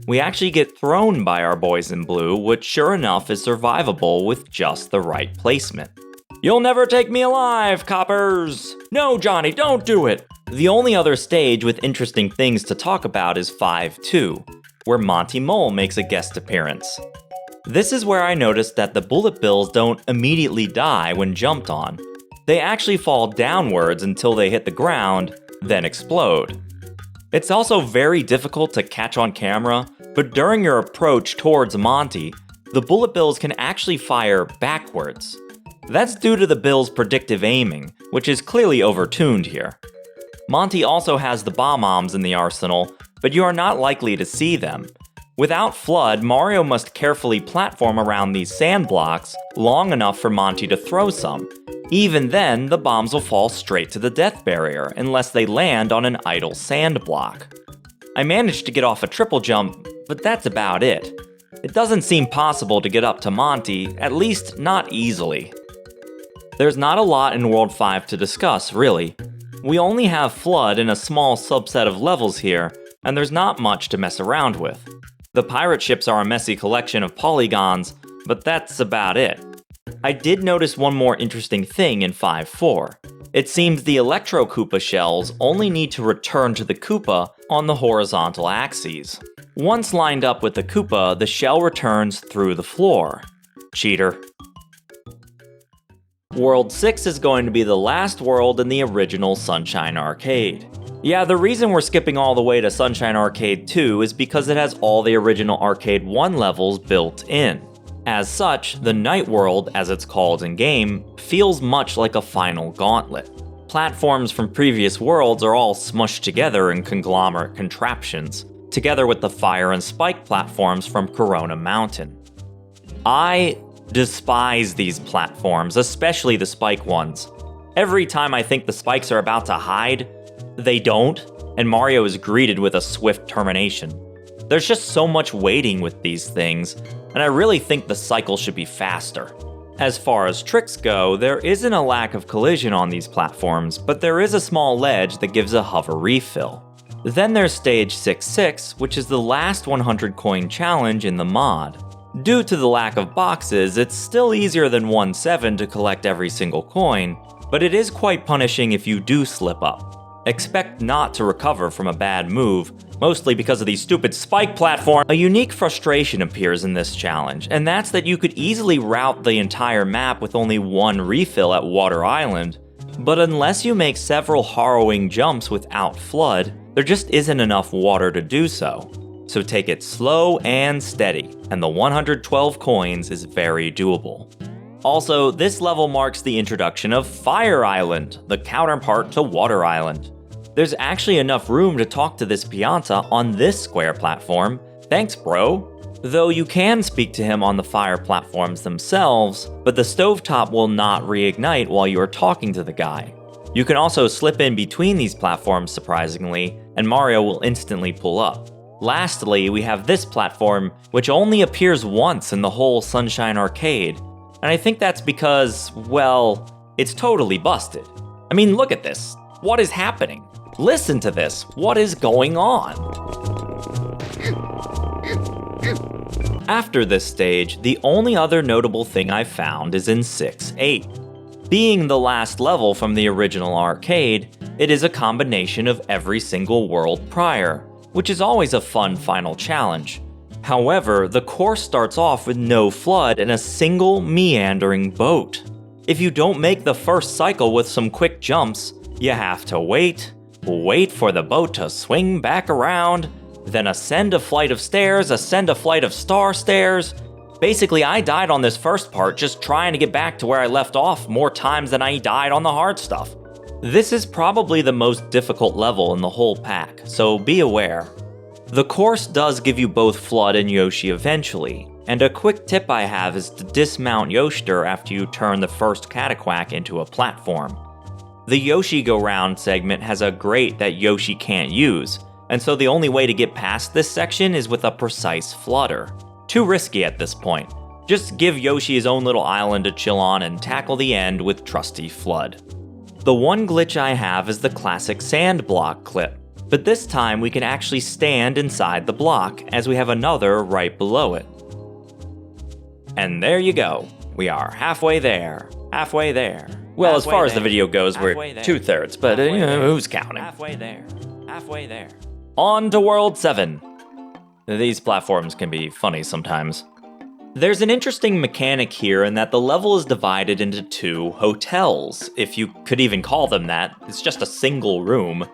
We actually get thrown by our boys in blue, which sure enough is survivable with just the right placement. You'll never take me alive, coppers! No, Johnny, don't do it! The only other stage with interesting things to talk about is 5-2, where Monty Mole makes a guest appearance. This is where I noticed that the bullet bills don't immediately die when jumped on. They actually fall downwards until they hit the ground, then explode. It's also very difficult to catch on camera, but during your approach towards Monty, the bullet bills can actually fire backwards. That's due to the bill's predictive aiming, which is clearly overtuned here. Monty also has the bomb-ombs in the arsenal, but you are not likely to see them. Without FLUDD, Mario must carefully platform around these sand blocks long enough for Monty to throw some. Even then, the bombs will fall straight to the death barrier unless they land on an idle sand block. I managed to get off a triple jump, but that's about it. It doesn't seem possible to get up to Monty, at least not easily. There's not a lot in World 5 to discuss, really. We only have FLUDD in a small subset of levels here, and there's not much to mess around with. The pirate ships are a messy collection of polygons, but that's about it. I did notice one more interesting thing in 5-4. It seems the Electro Koopa shells only need to return to the Koopa on the horizontal axes. Once lined up with the Koopa, the shell returns through the floor. Cheater. World 6 is going to be the last world in the original Sunshine Arcade. Yeah, the reason we're skipping all the way to Sunshine Arcade 2 is because it has all the original Arcade 1 levels built in. As such, the Night World, as it's called in-game, feels much like a final gauntlet. Platforms from previous worlds are all smushed together in conglomerate contraptions, together with the fire and spike platforms from Corona Mountain. I despise these platforms, especially the spike ones. Every time I think the spikes are about to hide, they don't, and Mario is greeted with a swift termination. There's just so much waiting with these things, and I really think the cycle should be faster. As far as tricks go, there isn't a lack of collision on these platforms, but there is a small ledge that gives a hover refill. Then there's stage 6-6, which is the last 100 coin challenge in the mod. Due to the lack of boxes, it's still easier than 1-7 to collect every single coin, but it is quite punishing if you do slip up. Expect not to recover from a bad move, mostly because of these stupid spike platforms. A unique frustration appears in this challenge, and that's that you could easily route the entire map with only one refill at Water Island, but unless you make several harrowing jumps without flood, there just isn't enough water to do so. So take it slow and steady, and the 112 coins is very doable. Also, this level marks the introduction of Fire Island, the counterpart to Water Island. There's actually enough room to talk to this Pianta on this square platform. Thanks, bro. Though you can speak to him on the fire platforms themselves, but the stovetop will not reignite while you are talking to the guy. You can also slip in between these platforms, surprisingly, and Mario will instantly pull up. Lastly, we have this platform, which only appears once in the whole Sunshine Arcade, and I think that's because, well, it's totally busted. I mean, look at this. What is happening? Listen to this. What is going on? After this stage, the only other notable thing I found is in 6-8. Being the last level from the original arcade, it is a combination of every single world prior, which is always a fun final challenge. However, the course starts off with no flood and a single meandering boat. If you don't make the first cycle with some quick jumps, you have to wait for the boat to swing back around, then ascend a flight of stairs, ascend a flight of star stairs. Basically, I died on this first part just trying to get back to where I left off more times than I died on the hard stuff. This is probably the most difficult level in the whole pack, so be aware. The course does give you both Flood and Yoshi eventually, and a quick tip I have is to dismount Yoshter after you turn the first Cataquack into a platform. The Yoshi Go Round segment has a grate that Yoshi can't use, and so the only way to get past this section is with a precise flutter. Too risky at this point. Just give Yoshi his own little island to chill on and tackle the end with trusty Flood. The one glitch I have is the classic sand block clip, but this time we can actually stand inside the block as we have another right below it. And there you go. We are halfway there. Halfway there. Well, as far as the video goes, we're 2/3, but who's counting? Halfway there. Halfway there. On to World 7. These platforms can be funny sometimes. There's an interesting mechanic here in that the level is divided into 2 hotels, if you could even call them that. It's just a single room.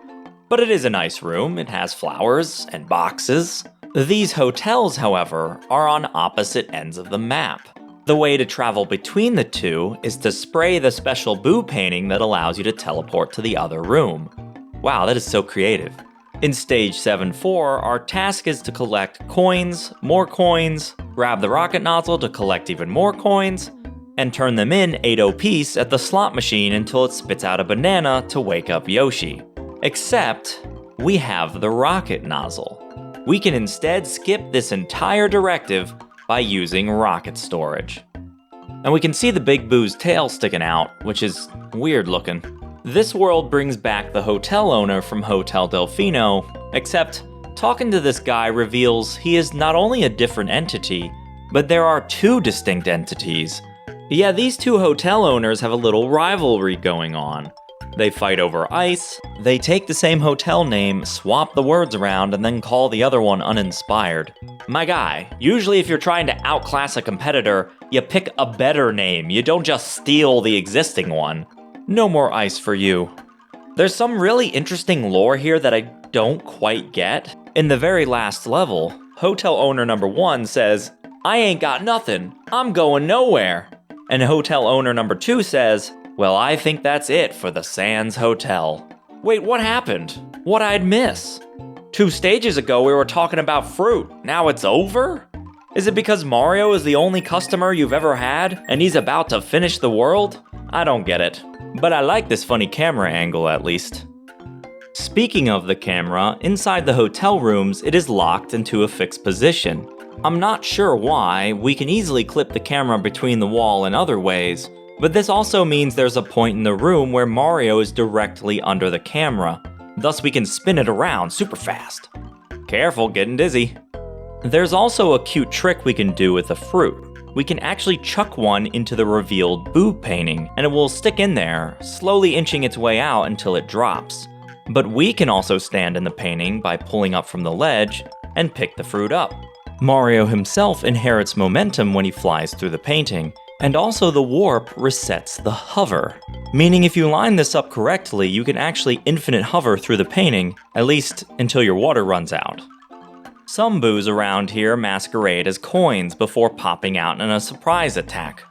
But it is a nice room, it has flowers and boxes. These hotels, however, are on opposite ends of the map. The way to travel between the 2 is to spray the special boo painting that allows you to teleport to the other room. Wow, that is so creative. In stage 7-4, our task is to collect coins, more coins, grab the rocket nozzle to collect even more coins, and turn them in 8 piece at the slot machine until it spits out a banana to wake up Yoshi. Except, we have the rocket nozzle. We can instead skip this entire directive by using rocket storage. And we can see the Big Boo's tail sticking out, which is weird looking. This world brings back the hotel owner from Hotel Delfino, except talking to this guy reveals he is not only a different entity, but there are 2 distinct entities. Yeah, these 2 hotel owners have a little rivalry going on. They fight over ice, they take the same hotel name, swap the words around, and then call the other one uninspired. My guy, usually if you're trying to outclass a competitor, you pick a better name, you don't just steal the existing one. No more ice for you. There's some really interesting lore here that I don't quite get. In the very last level, hotel owner number 1 says, "I ain't got nothing, I'm going nowhere." And hotel owner number 2 says, "Well, I think that's it for the Sands Hotel." Wait, what happened? What'd I miss? 2 stages ago we were talking about fruit, now it's over? Is it because Mario is the only customer you've ever had, and he's about to finish the world? I don't get it. But I like this funny camera angle at least. Speaking of the camera, inside the hotel rooms it is locked into a fixed position. I'm not sure why, we can easily clip the camera between the wall in other ways, but this also means there's a point in the room where Mario is directly under the camera. Thus we can spin it around super fast. Careful, getting dizzy. There's also a cute trick we can do with the fruit. We can actually chuck one into the revealed boo painting, and it will stick in there, slowly inching its way out until it drops. But we can also stand in the painting by pulling up from the ledge and pick the fruit up. Mario himself inherits momentum when he flies through the painting, and also the warp resets the hover. Meaning if you line this up correctly, you can actually infinite hover through the painting, at least until your water runs out. Some boos around here masquerade as coins before popping out in a surprise attack.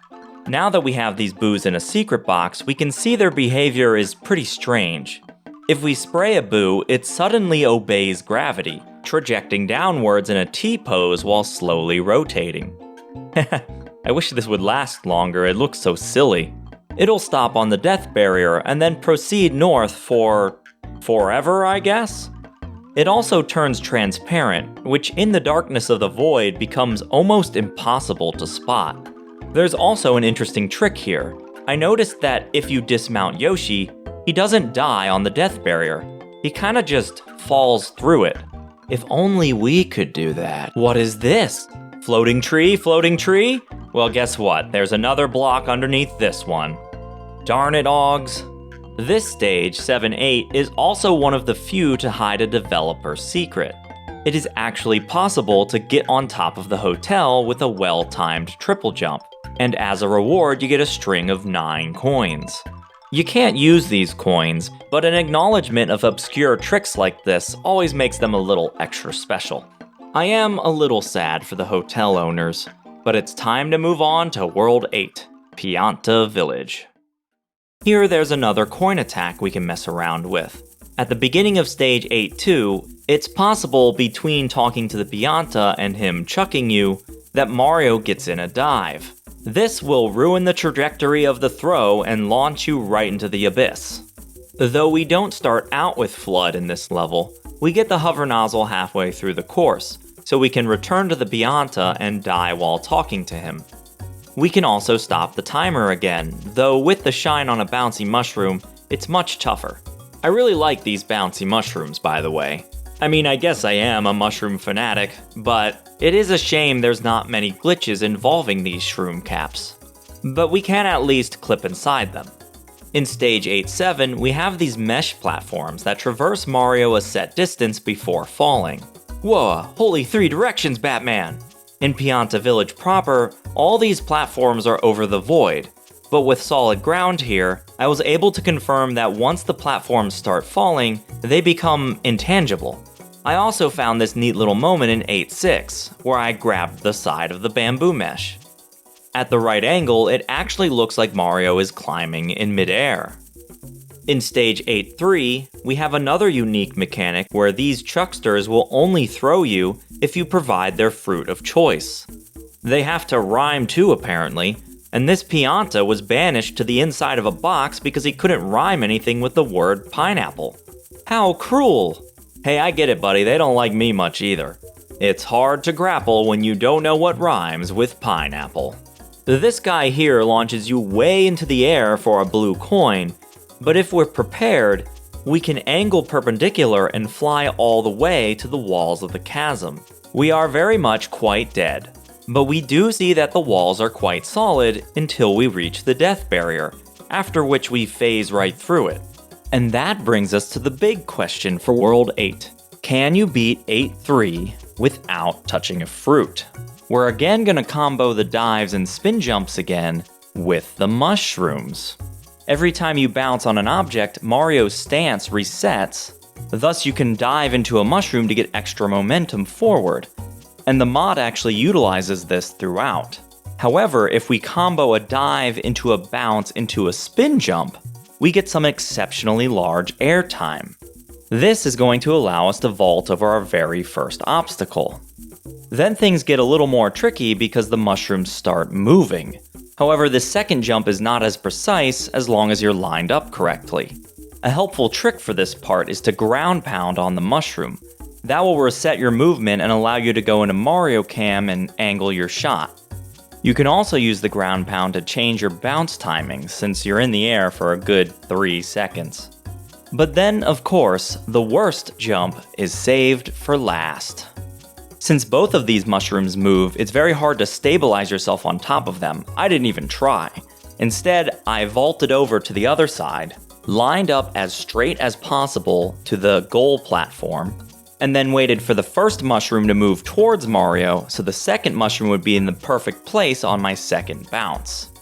Now that we have these boos in a secret box, we can see their behavior is pretty strange. If we spray a boo, it suddenly obeys gravity, trajecting downwards in a T-pose while slowly rotating. I wish this would last longer, it looks so silly. It'll stop on the death barrier and then proceed north for forever, I guess? It also turns transparent, which in the darkness of the void becomes almost impossible to spot. There's also an interesting trick here. I noticed that if you dismount Yoshi, he doesn't die on the death barrier. He kinda just falls through it. If only we could do that. What is this? Floating tree, floating tree? Well, guess what? There's another block underneath this one. Darn it, Augs. This stage, 7-8, is also one of the few to hide a developer's secret. It is actually possible to get on top of the hotel with a well-timed triple jump, and as a reward you get a string of 9 coins. You can't use these coins, but an acknowledgement of obscure tricks like this always makes them a little extra special. I am a little sad for the hotel owners, but it's time to move on to World 8, Pianta Village. Here there's another coin attack we can mess around with. At the beginning of stage 8-2, it's possible between talking to the Pianta and him chucking you that Mario gets in a dive. This will ruin the trajectory of the throw and launch you right into the abyss. Though we don't start out with FLUDD in this level, we get the hover nozzle halfway through the course, so we can return to the Pianta and die while talking to him. We can also stop the timer again, though with the shine on a bouncy mushroom, it's much tougher. I really like these bouncy mushrooms, by the way. I mean, I guess I am a mushroom fanatic, but it is a shame there's not many glitches involving these shroom caps. But we can at least clip inside them. In stage 8-7, we have these mesh platforms that traverse Mario a set distance before falling. Whoa, holy 3 directions, Batman! In Pianta Village proper, all these platforms are over the void, but with solid ground here, I was able to confirm that once the platforms start falling, they become intangible. I also found this neat little moment in 8-6, where I grabbed the side of the bamboo mesh. At the right angle, it actually looks like Mario is climbing in midair. In stage 8-3, we have another unique mechanic where these chucksters will only throw you if you provide their fruit of choice. They have to rhyme too, apparently, and this Pianta was banished to the inside of a box because he couldn't rhyme anything with the word pineapple. How cruel! Hey, I get it, buddy, they don't like me much either. It's hard to grapple when you don't know what rhymes with pineapple. This guy here launches you way into the air for a blue coin, but if we're prepared, we can angle perpendicular and fly all the way to the walls of the chasm. We are very much quite dead, but we do see that the walls are quite solid until we reach the death barrier, after which we phase right through it. And that brings us to the big question for World 8. Can you beat 8-3 without touching a fruit? We're again gonna combo the dives and spin jumps again with the mushrooms. Every time you bounce on an object, Mario's stance resets, thus you can dive into a mushroom to get extra momentum forward, and the mod actually utilizes this throughout. However, if we combo a dive into a bounce into a spin jump, we get some exceptionally large air time. This is going to allow us to vault over our very first obstacle. Then things get a little more tricky because the mushrooms start moving. However, the second jump is not as precise as long as you're lined up correctly. A helpful trick for this part is to ground pound on the mushroom. That will reset your movement and allow you to go into Mario Cam and angle your shot. You can also use the ground pound to change your bounce timing since you're in the air for a good 3 seconds. But then, of course, the worst jump is saved for last. Since both of these mushrooms move, it's very hard to stabilize yourself on top of them. I didn't even try. Instead, I vaulted over to the other side, lined up as straight as possible to the goal platform, and then waited for the first mushroom to move towards Mario so the second mushroom would be in the perfect place on my second bounce.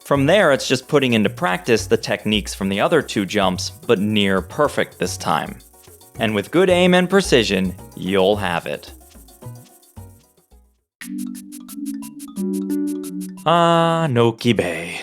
From there, it's just putting into practice the techniques from the other two jumps, but near perfect this time. And with good aim and precision, you'll have it. Noki Bay.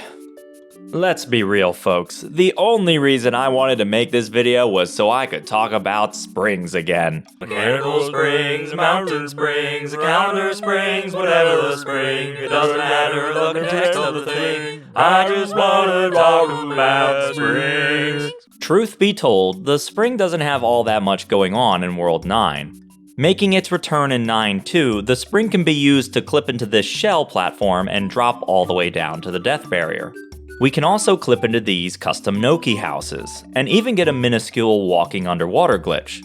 Let's be real, folks. The only reason I wanted to make this video was so I could talk about springs again. Mechanical springs, mountain springs, counter springs, whatever the spring. It doesn't matter the context of the thing. I just want to talk about springs. Truth be told, the spring doesn't have all that much going on in World 9. Making its return in 9-2, the spring can be used to clip into this shell platform and drop all the way down to the death barrier. We can also clip into these custom Noki houses, and even get a minuscule walking underwater glitch.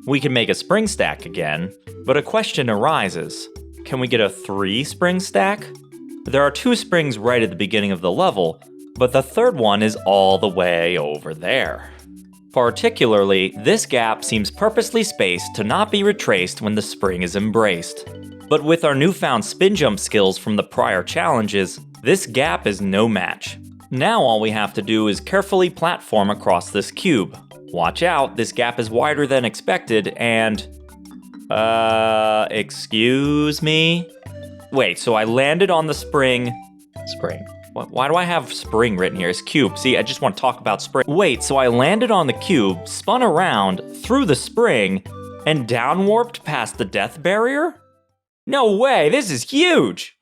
We can make a spring stack again, but a question arises. Can we get a 3 spring stack? There are 2 springs right at the beginning of the level, but the third one is all the way over there. Particularly, this gap seems purposely spaced to not be retraced when the spring is embraced. But with our newfound spin jump skills from the prior challenges, this gap is no match. Now all we have to do is carefully platform across this cube. Watch out, this gap is wider than expected and... excuse me? Wait, so I landed on the spring... Why do I have spring written here? It's cube. See, I just want to talk about spring. Wait, so I landed on the cube, spun around, through the spring, and downwarped past the death barrier? No way, this is huge!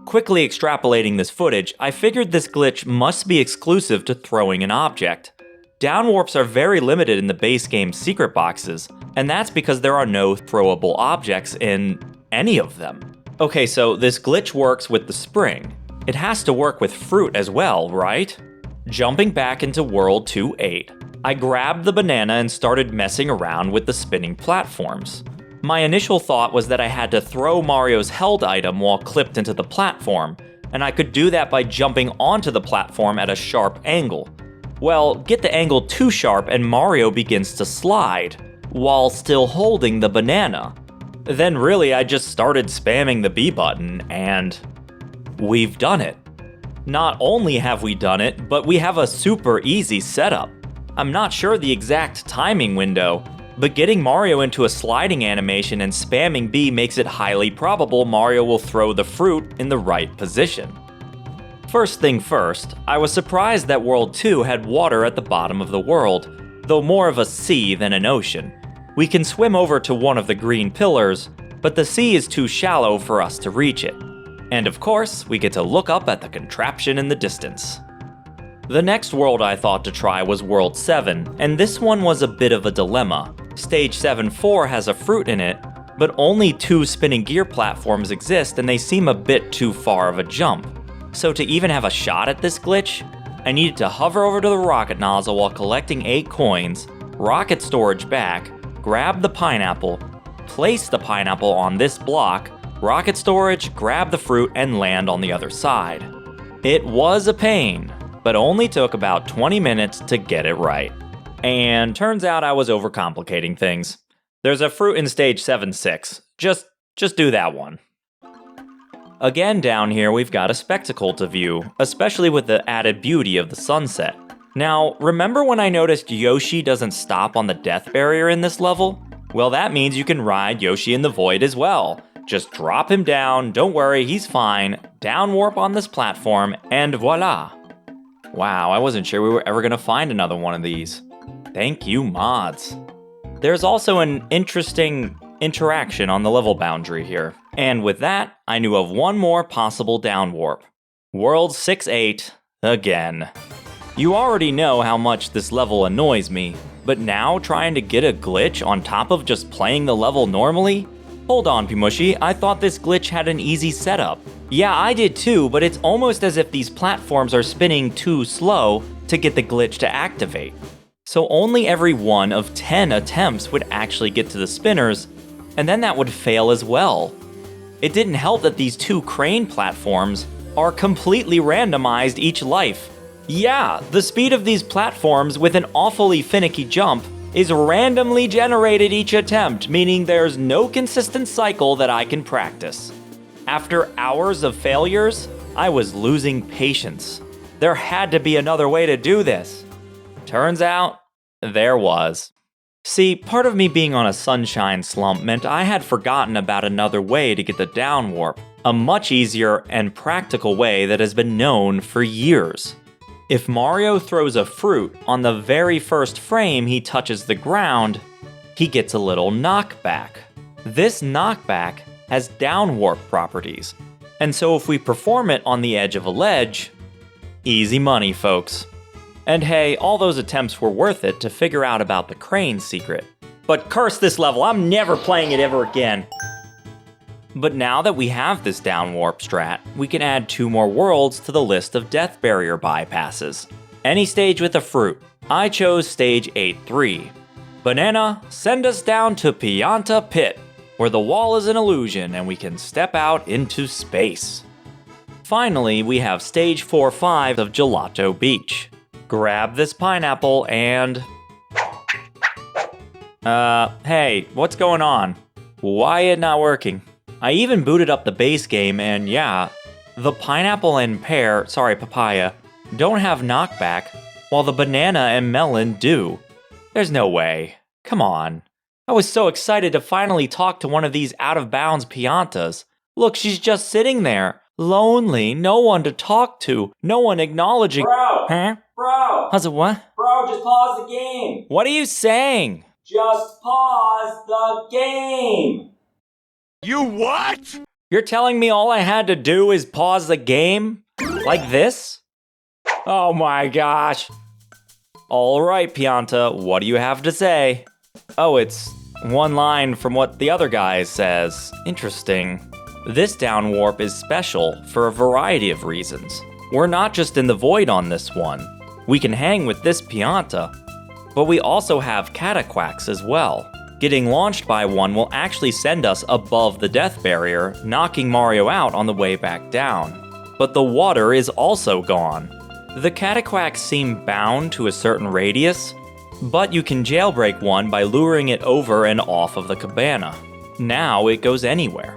Quickly extrapolating this footage, I figured this glitch must be exclusive to throwing an object. Downwarps are very limited in the base game's secret boxes, and that's because there are no throwable objects in any of them. Okay, so this glitch works with the spring. It has to work with fruit as well, right? Jumping back into World 2-8, I grabbed the banana and started messing around with the spinning platforms. My initial thought was that I had to throw Mario's held item while clipped into the platform, and I could do that by jumping onto the platform at a sharp angle. Well, get the angle too sharp and Mario begins to slide, while still holding the banana. Then really I just started spamming the B button and... we've done it. Not only have we done it, but we have a super easy setup. I'm not sure the exact timing window, but getting Mario into a sliding animation and spamming B makes it highly probable Mario will throw the fruit in the right position. First thing first, I was surprised that World 2 had water at the bottom of the world, though more of a sea than an ocean. We can swim over to one of the green pillars, but the sea is too shallow for us to reach it. And of course, we get to look up at the contraption in the distance. The next world I thought to try was World 7, and this one was a bit of a dilemma. Stage 7-4 has a fruit in it, but only 2 spinning gear platforms exist and they seem a bit too far of a jump. So to even have a shot at this glitch, I needed to hover over to the rocket nozzle while collecting 8 coins, rocket storage back, grab the pineapple, place the pineapple on this block, rocket storage, grab the fruit, and land on the other side. It was a pain, but only took about 20 minutes to get it right. And turns out I was overcomplicating things. There's a fruit in stage 7-6. Just do that one. Again down here we've got a spectacle to view, especially with the added beauty of the sunset. Now, remember when I noticed Yoshi doesn't stop on the death barrier in this level? Well, that means you can ride Yoshi in the void as well. Just drop him down, don't worry, he's fine, downwarp on this platform, and voila. Wow, I wasn't sure we were ever gonna find another one of these. Thank you, mods. There's also an interesting interaction on the level boundary here. And with that, I knew of one more possible downwarp. World 6-8, again. You already know how much this level annoys me, but now trying to get a glitch on top of just playing the level normally? Hold on, PMushy, I thought this glitch had an easy setup. Yeah, I did too, but it's almost as if these platforms are spinning too slow to get the glitch to activate. So only every 1 of 10 attempts would actually get to the spinners, and then that would fail as well. It didn't help that these 2 crane platforms are completely randomized each life. Yeah, the speed of these platforms with an awfully finicky jump is randomly generated each attempt, meaning there's no consistent cycle that I can practice. After hours of failures, I was losing patience. There had to be another way to do this. Turns out, there was. See, part of me being on a sunshine slump meant I had forgotten about another way to get the down warp, a much easier and practical way that has been known for years. If Mario throws a fruit on the very first frame he touches the ground, he gets a little knockback. This knockback has down warp properties, and so if we perform it on the edge of a ledge, easy money, folks. And hey, all those attempts were worth it to figure out about the crane secret. But curse this level, I'm never playing it ever again. But now that we have this down warp strat, we can add 2 more worlds to the list of death barrier bypasses. Any stage with a fruit. I chose stage 8-3. Banana, send us down to Pianta Pit, where the wall is an illusion and we can step out into space. Finally, we have stage 4-5 of Gelato Beach. Grab this pineapple and... hey, what's going on? Why it not working? I even booted up the base game and yeah, the pineapple and papaya, don't have knockback, while the banana and melon do. There's no way. Come on. I was so excited to finally talk to one of these out-of-bounds Piantas. Look, she's just sitting there. Lonely, no one to talk to, no one acknowledging. Bro! Huh? Bro! How's it what? Bro, just pause the game! What are you saying? Just pause the game! You what? You're telling me all I had to do is pause the game? Like this? Oh my gosh. Alright, Pianta, what do you have to say? Oh, it's one line from what the other guy says. Interesting. This down warp is special for a variety of reasons. We're not just in the void on this one. We can hang with this Pianta, but we also have cataquacks as well. Getting launched by one will actually send us above the death barrier, knocking Mario out on the way back down. But the water is also gone. The cataquacks seem bound to a certain radius, but you can jailbreak one by luring it over and off of the cabana. Now it goes anywhere.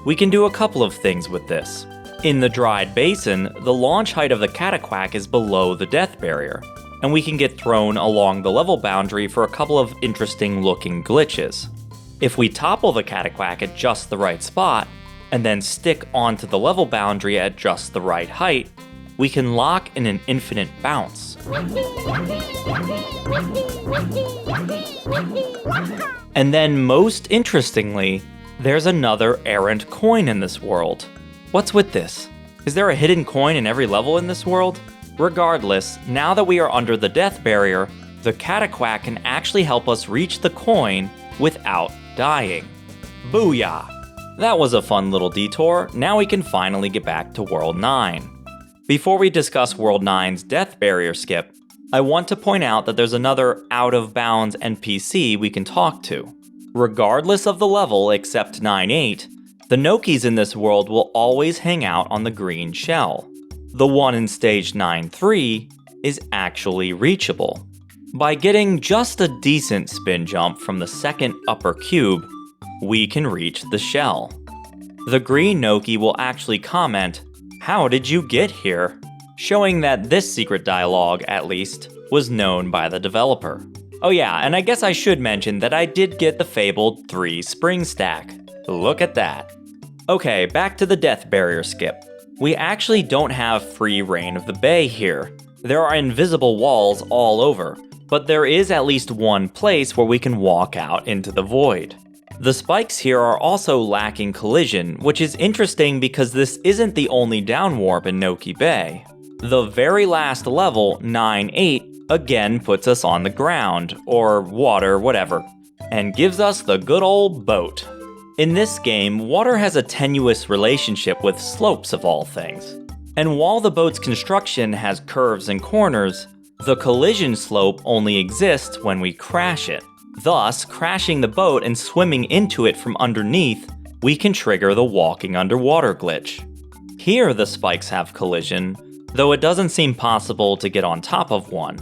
We can do a couple of things with this. In the dried basin, the launch height of the cataquack is below the death barrier, and we can get thrown along the level boundary for a couple of interesting looking glitches. If we topple the cataquack at just the right spot, and then stick onto the level boundary at just the right height, we can lock in an infinite bounce. And then most interestingly, there's another errant coin in this world. What's with this? Is there a hidden coin in every level in this world? Regardless, now that we are under the death barrier, the cataquack can actually help us reach the coin without dying. Booyah! That was a fun little detour. Now we can finally get back to World 9. Before we discuss World 9's death barrier skip, I want to point out that there's another out-of-bounds NPC we can talk to. Regardless of the level except 9-8, the Nokis in this world will always hang out on the green shell. The one in stage 9-3 is actually reachable. By getting just a decent spin jump from the second upper cube, we can reach the shell. The green Noki will actually comment, "How did you get here?" showing that this secret dialogue, at least, was known by the developer. Oh yeah, and I guess I should mention that I did get the fabled 3 spring stack. Look at that. Okay, back to the death barrier skip. We actually don't have free reign of the bay here. There are invisible walls all over, but there is at least one place where we can walk out into the void. The spikes here are also lacking collision, which is interesting because this isn't the only down warp in Noki Bay. The very last level, 9-8, again puts us on the ground, or water, whatever, and gives us the good old boat. In this game, water has a tenuous relationship with slopes of all things. And while the boat's construction has curves and corners, the collision slope only exists when we crash it. Thus, crashing the boat and swimming into it from underneath, we can trigger the walking underwater glitch. Here the spikes have collision, though it doesn't seem possible to get on top of one.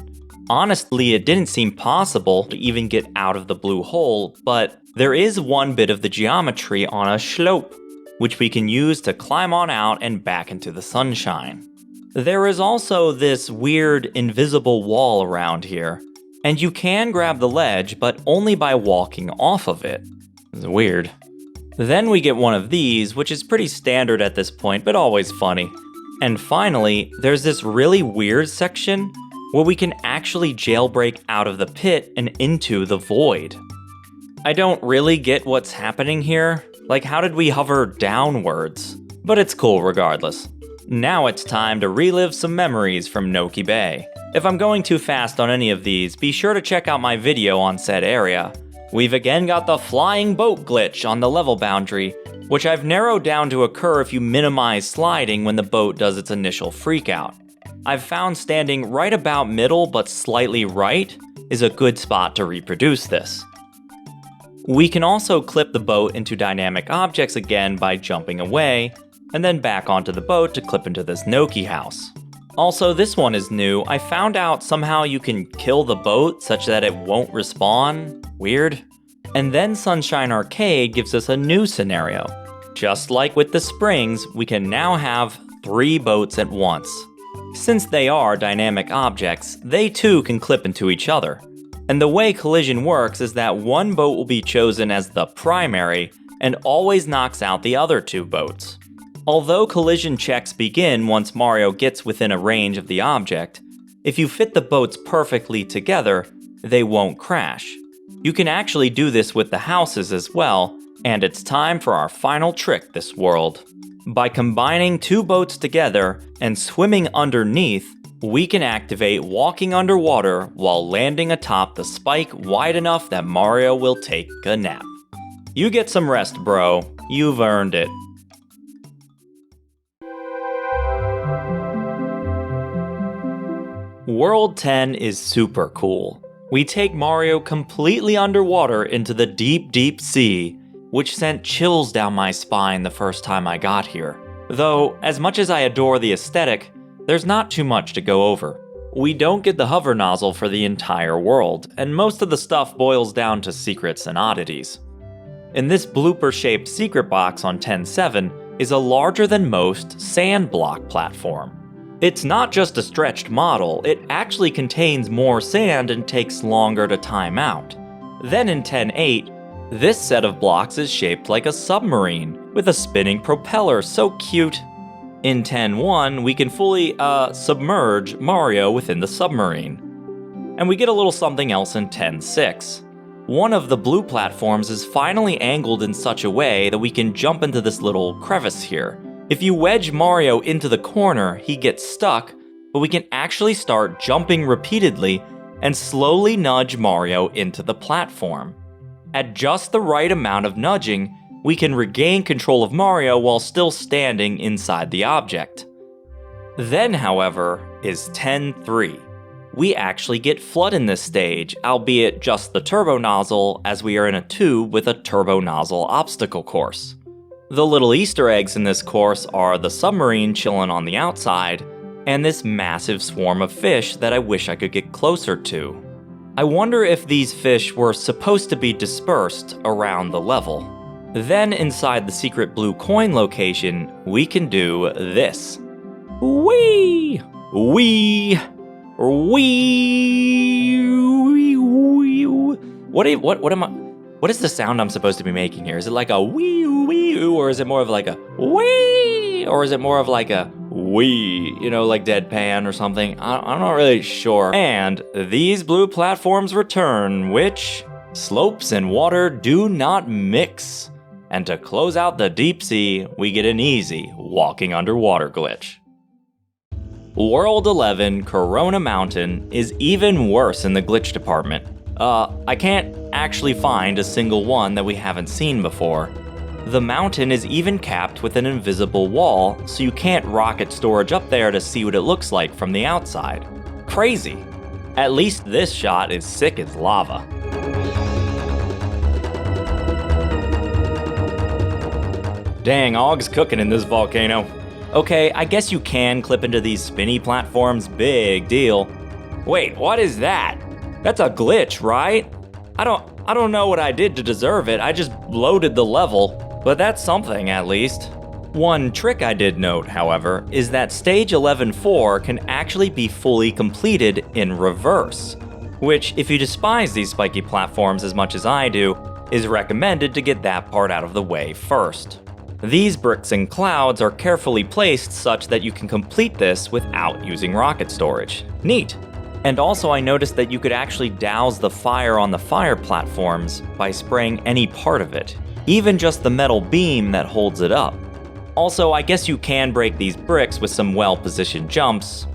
Honestly, it didn't seem possible to even get out of the blue hole, but there is one bit of the geometry on a slope, which we can use to climb on out and back into the sunshine. There is also this weird invisible wall around here, and you can grab the ledge, but only by walking off of it. It's weird. Then we get one of these, which is pretty standard at this point, but always funny. And finally, there's this really weird section where we can actually jailbreak out of the pit and into the void. I don't really get what's happening here. Like, how did we hover downwards? But it's cool regardless. Now it's time to relive some memories from Noki Bay. If I'm going too fast on any of these, be sure to check out my video on said area. We've again got the flying boat glitch on the level boundary, which I've narrowed down to occur if you minimize sliding when the boat does its initial freakout. I've found standing right about middle but slightly right is a good spot to reproduce this. We can also clip the boat into dynamic objects again by jumping away, and then back onto the boat to clip into this Noki house. Also, this one is new. I found out somehow you can kill the boat such that it won't respawn. Weird. And then Sunshine Arcade gives us a new scenario. Just like with the springs, we can now have 3 boats at once. Since they are dynamic objects, they too can clip into each other. And the way collision works is that one boat will be chosen as the primary and always knocks out the other 2 boats. Although collision checks begin once Mario gets within a range of the object, if you fit the boats perfectly together, they won't crash. You can actually do this with the houses as well, and it's time for our final trick this world. By combining 2 boats together and swimming underneath, we can activate walking underwater while landing atop the spike wide enough that Mario will take a nap. You get some rest, bro. You've earned it. World 10 is super cool. We take Mario completely underwater into the deep, deep sea, which sent chills down my spine the first time I got here. Though, as much as I adore the aesthetic, there's not too much to go over. We don't get the hover nozzle for the entire world, and most of the stuff boils down to secrets and oddities. In this blooper-shaped secret box on 10.7 is a larger-than-most sand block platform. It's not just a stretched model, it actually contains more sand and takes longer to time out. Then in 10.8, this set of blocks is shaped like a submarine, with a spinning propeller so cute. In 10.1, we can fully, submerge Mario within the submarine. And we get a little something else in 10.6. One of the blue platforms is finally angled in such a way that we can jump into this little crevice here. If you wedge Mario into the corner, he gets stuck, but we can actually start jumping repeatedly and slowly nudge Mario into the platform. At just the right amount of nudging, we can regain control of Mario while still standing inside the object. Then, however, is 10.3. We actually get FLUDD in this stage, albeit just the turbo nozzle, as we are in a tube with a turbo nozzle obstacle course. The little Easter eggs in this course are the submarine chilling on the outside, and this massive swarm of fish that I wish I could get closer to. I wonder if these fish were supposed to be dispersed around the level. Then inside the secret blue coin location, we can do this. Whee! Whee! Whee! What is the sound I'm supposed to be making here? Is it like a wee wee, or is it more of like a wee, or is it more of like a wee, like deadpan or something? I'm not really sure. And these blue platforms return, which slopes and water do not mix. And to close out the deep sea, we get an easy walking underwater glitch. World 11, Corona Mountain, is even worse in the glitch department. I can't actually find a single one that we haven't seen before. The mountain is even capped with an invisible wall, so you can't rocket storage up there to see what it looks like from the outside. Crazy! At least this shot is sick as lava. Dang, Og's cooking in this volcano. Okay, I guess you can clip into these spinny platforms, big deal. Wait, what is that? That's a glitch, right? I don't know what I did to deserve it, I just loaded the level, but that's something at least. One trick I did note, however, is that stage 11-4 can actually be fully completed in reverse, which, if you despise these spiky platforms as much as I do, is recommended to get that part out of the way first. These bricks and clouds are carefully placed such that you can complete this without using rocket storage. Neat! And also I noticed that you could actually douse the fire on the fire platforms by spraying any part of it, even just the metal beam that holds it up. Also, I guess you can break these bricks with some well-positioned jumps.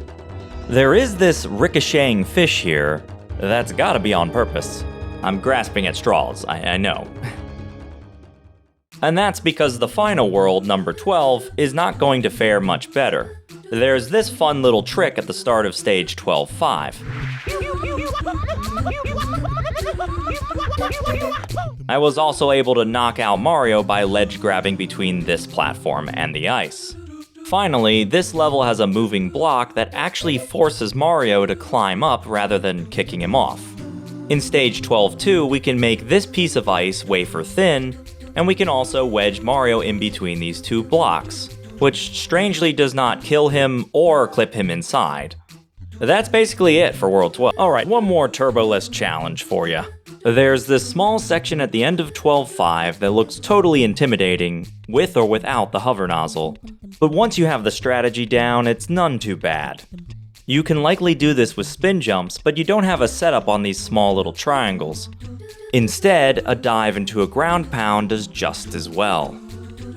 There is this ricocheting fish here. That's gotta be on purpose. I'm grasping at straws, I know. And that's because the final world, number 12, is not going to fare much better. There's this fun little trick at the start of stage 12-5. I was also able to knock out Mario by ledge grabbing between this platform and the ice. Finally, this level has a moving block that actually forces Mario to climb up rather than kicking him off. In stage 12-2, we can make this piece of ice wafer thin, and we can also wedge Mario in between these two blocks, which strangely does not kill him or clip him inside. That's basically it for World 12. Alright, one more turboless challenge for you. There's this small section at the end of 12-5 that looks totally intimidating, with or without the hover nozzle, but once you have the strategy down, it's none too bad. You can likely do this with spin jumps, but you don't have a setup on these small little triangles. Instead, a dive into a ground pound does just as well.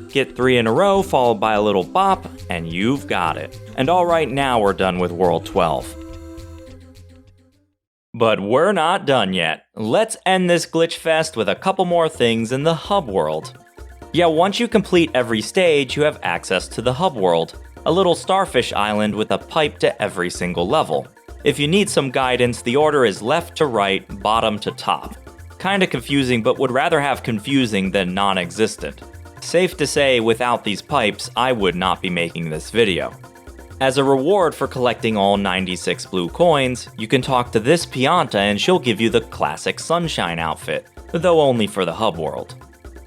Get 3 in a row, followed by a little bop, and you've got it. And alright, now we're done with World 12. But we're not done yet. Let's end this glitch fest with a couple more things in the hub world. Yeah, once you complete every stage, you have access to the hub world, a little starfish island with a pipe to every single level. If you need some guidance, the order is left to right, bottom to top. Kinda confusing, but would rather have confusing than non-existent. Safe to say, without these pipes, I would not be making this video. As a reward for collecting all 96 blue coins, you can talk to this Pianta and she'll give you the classic sunshine outfit, though only for the hub world.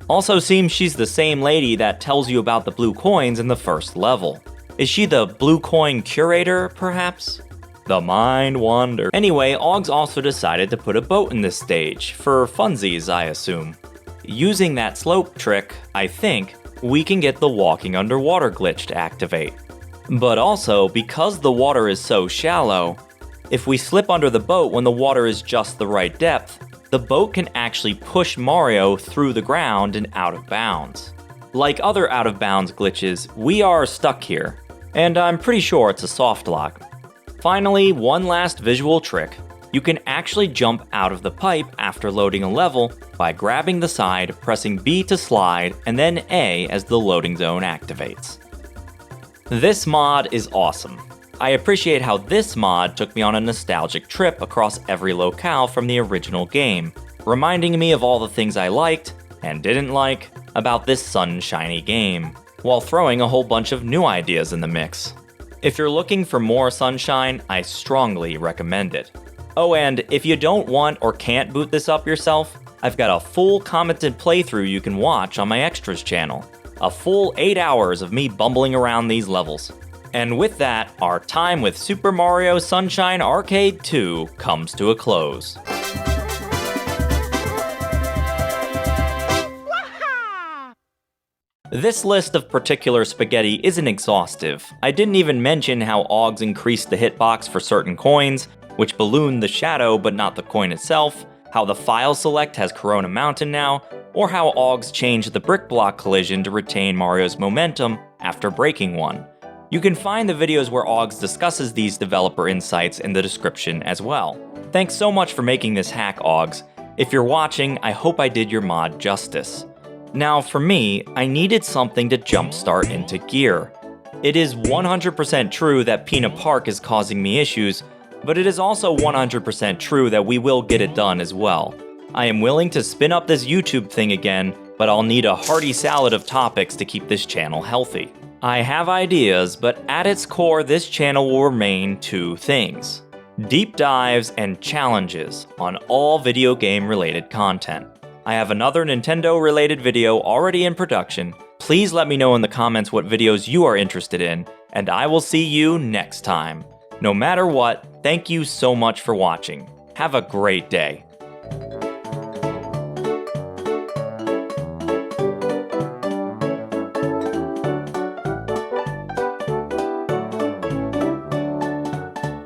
Also seems she's the same lady that tells you about the blue coins in the first level. Is she the blue coin curator, perhaps? The mind wander. Anyway, Og's also decided to put a boat in this stage, for funsies, I assume. Using that slope trick, I think, we can get the walking underwater glitch to activate. But also, because the water is so shallow, if we slip under the boat when the water is just the right depth, the boat can actually push Mario through the ground and out of bounds. Like other out of bounds glitches, we are stuck here, and I'm pretty sure it's a soft lock. Finally, one last visual trick. You can actually jump out of the pipe after loading a level by grabbing the side, pressing B to slide, and then A as the loading zone activates. This mod is awesome. I appreciate how this mod took me on a nostalgic trip across every locale from the original game, reminding me of all the things I liked, and didn't like, about this sunshiny game, while throwing a whole bunch of new ideas in the mix. If you're looking for more sunshine, I strongly recommend it. Oh, and if you don't want or can't boot this up yourself, I've got a full commented playthrough you can watch on my extras channel. A full 8 hours of me bumbling around these levels. And with that, our time with Super Mario Sunshine Arcade 2 comes to a close. This list of particular spaghetti isn't exhaustive. I didn't even mention how Og's increased the hitbox for certain coins, which ballooned the shadow but not the coin itself, how the file select has Corona Mountain now, or how Og's changed the brick block collision to retain Mario's momentum after breaking one. You can find the videos where Og's discusses these developer insights in the description as well. Thanks so much for making this hack, Og's. If you're watching, I hope I did your mod justice. Now for me, I needed something to jumpstart into gear. It is 100% true that Peanut Park is causing me issues, but it is also 100% true that we will get it done as well. I am willing to spin up this YouTube thing again, but but I'll need a hearty salad of topics to keep this channel healthy. I have ideas, but at its core, this channel will remain two things: deep dives and challenges on all video game related content. I have another Nintendo related video already in production. Please let me know in the comments what videos you are interested in, and I will see you next time. No matter what, thank you so much for watching. Have a great day.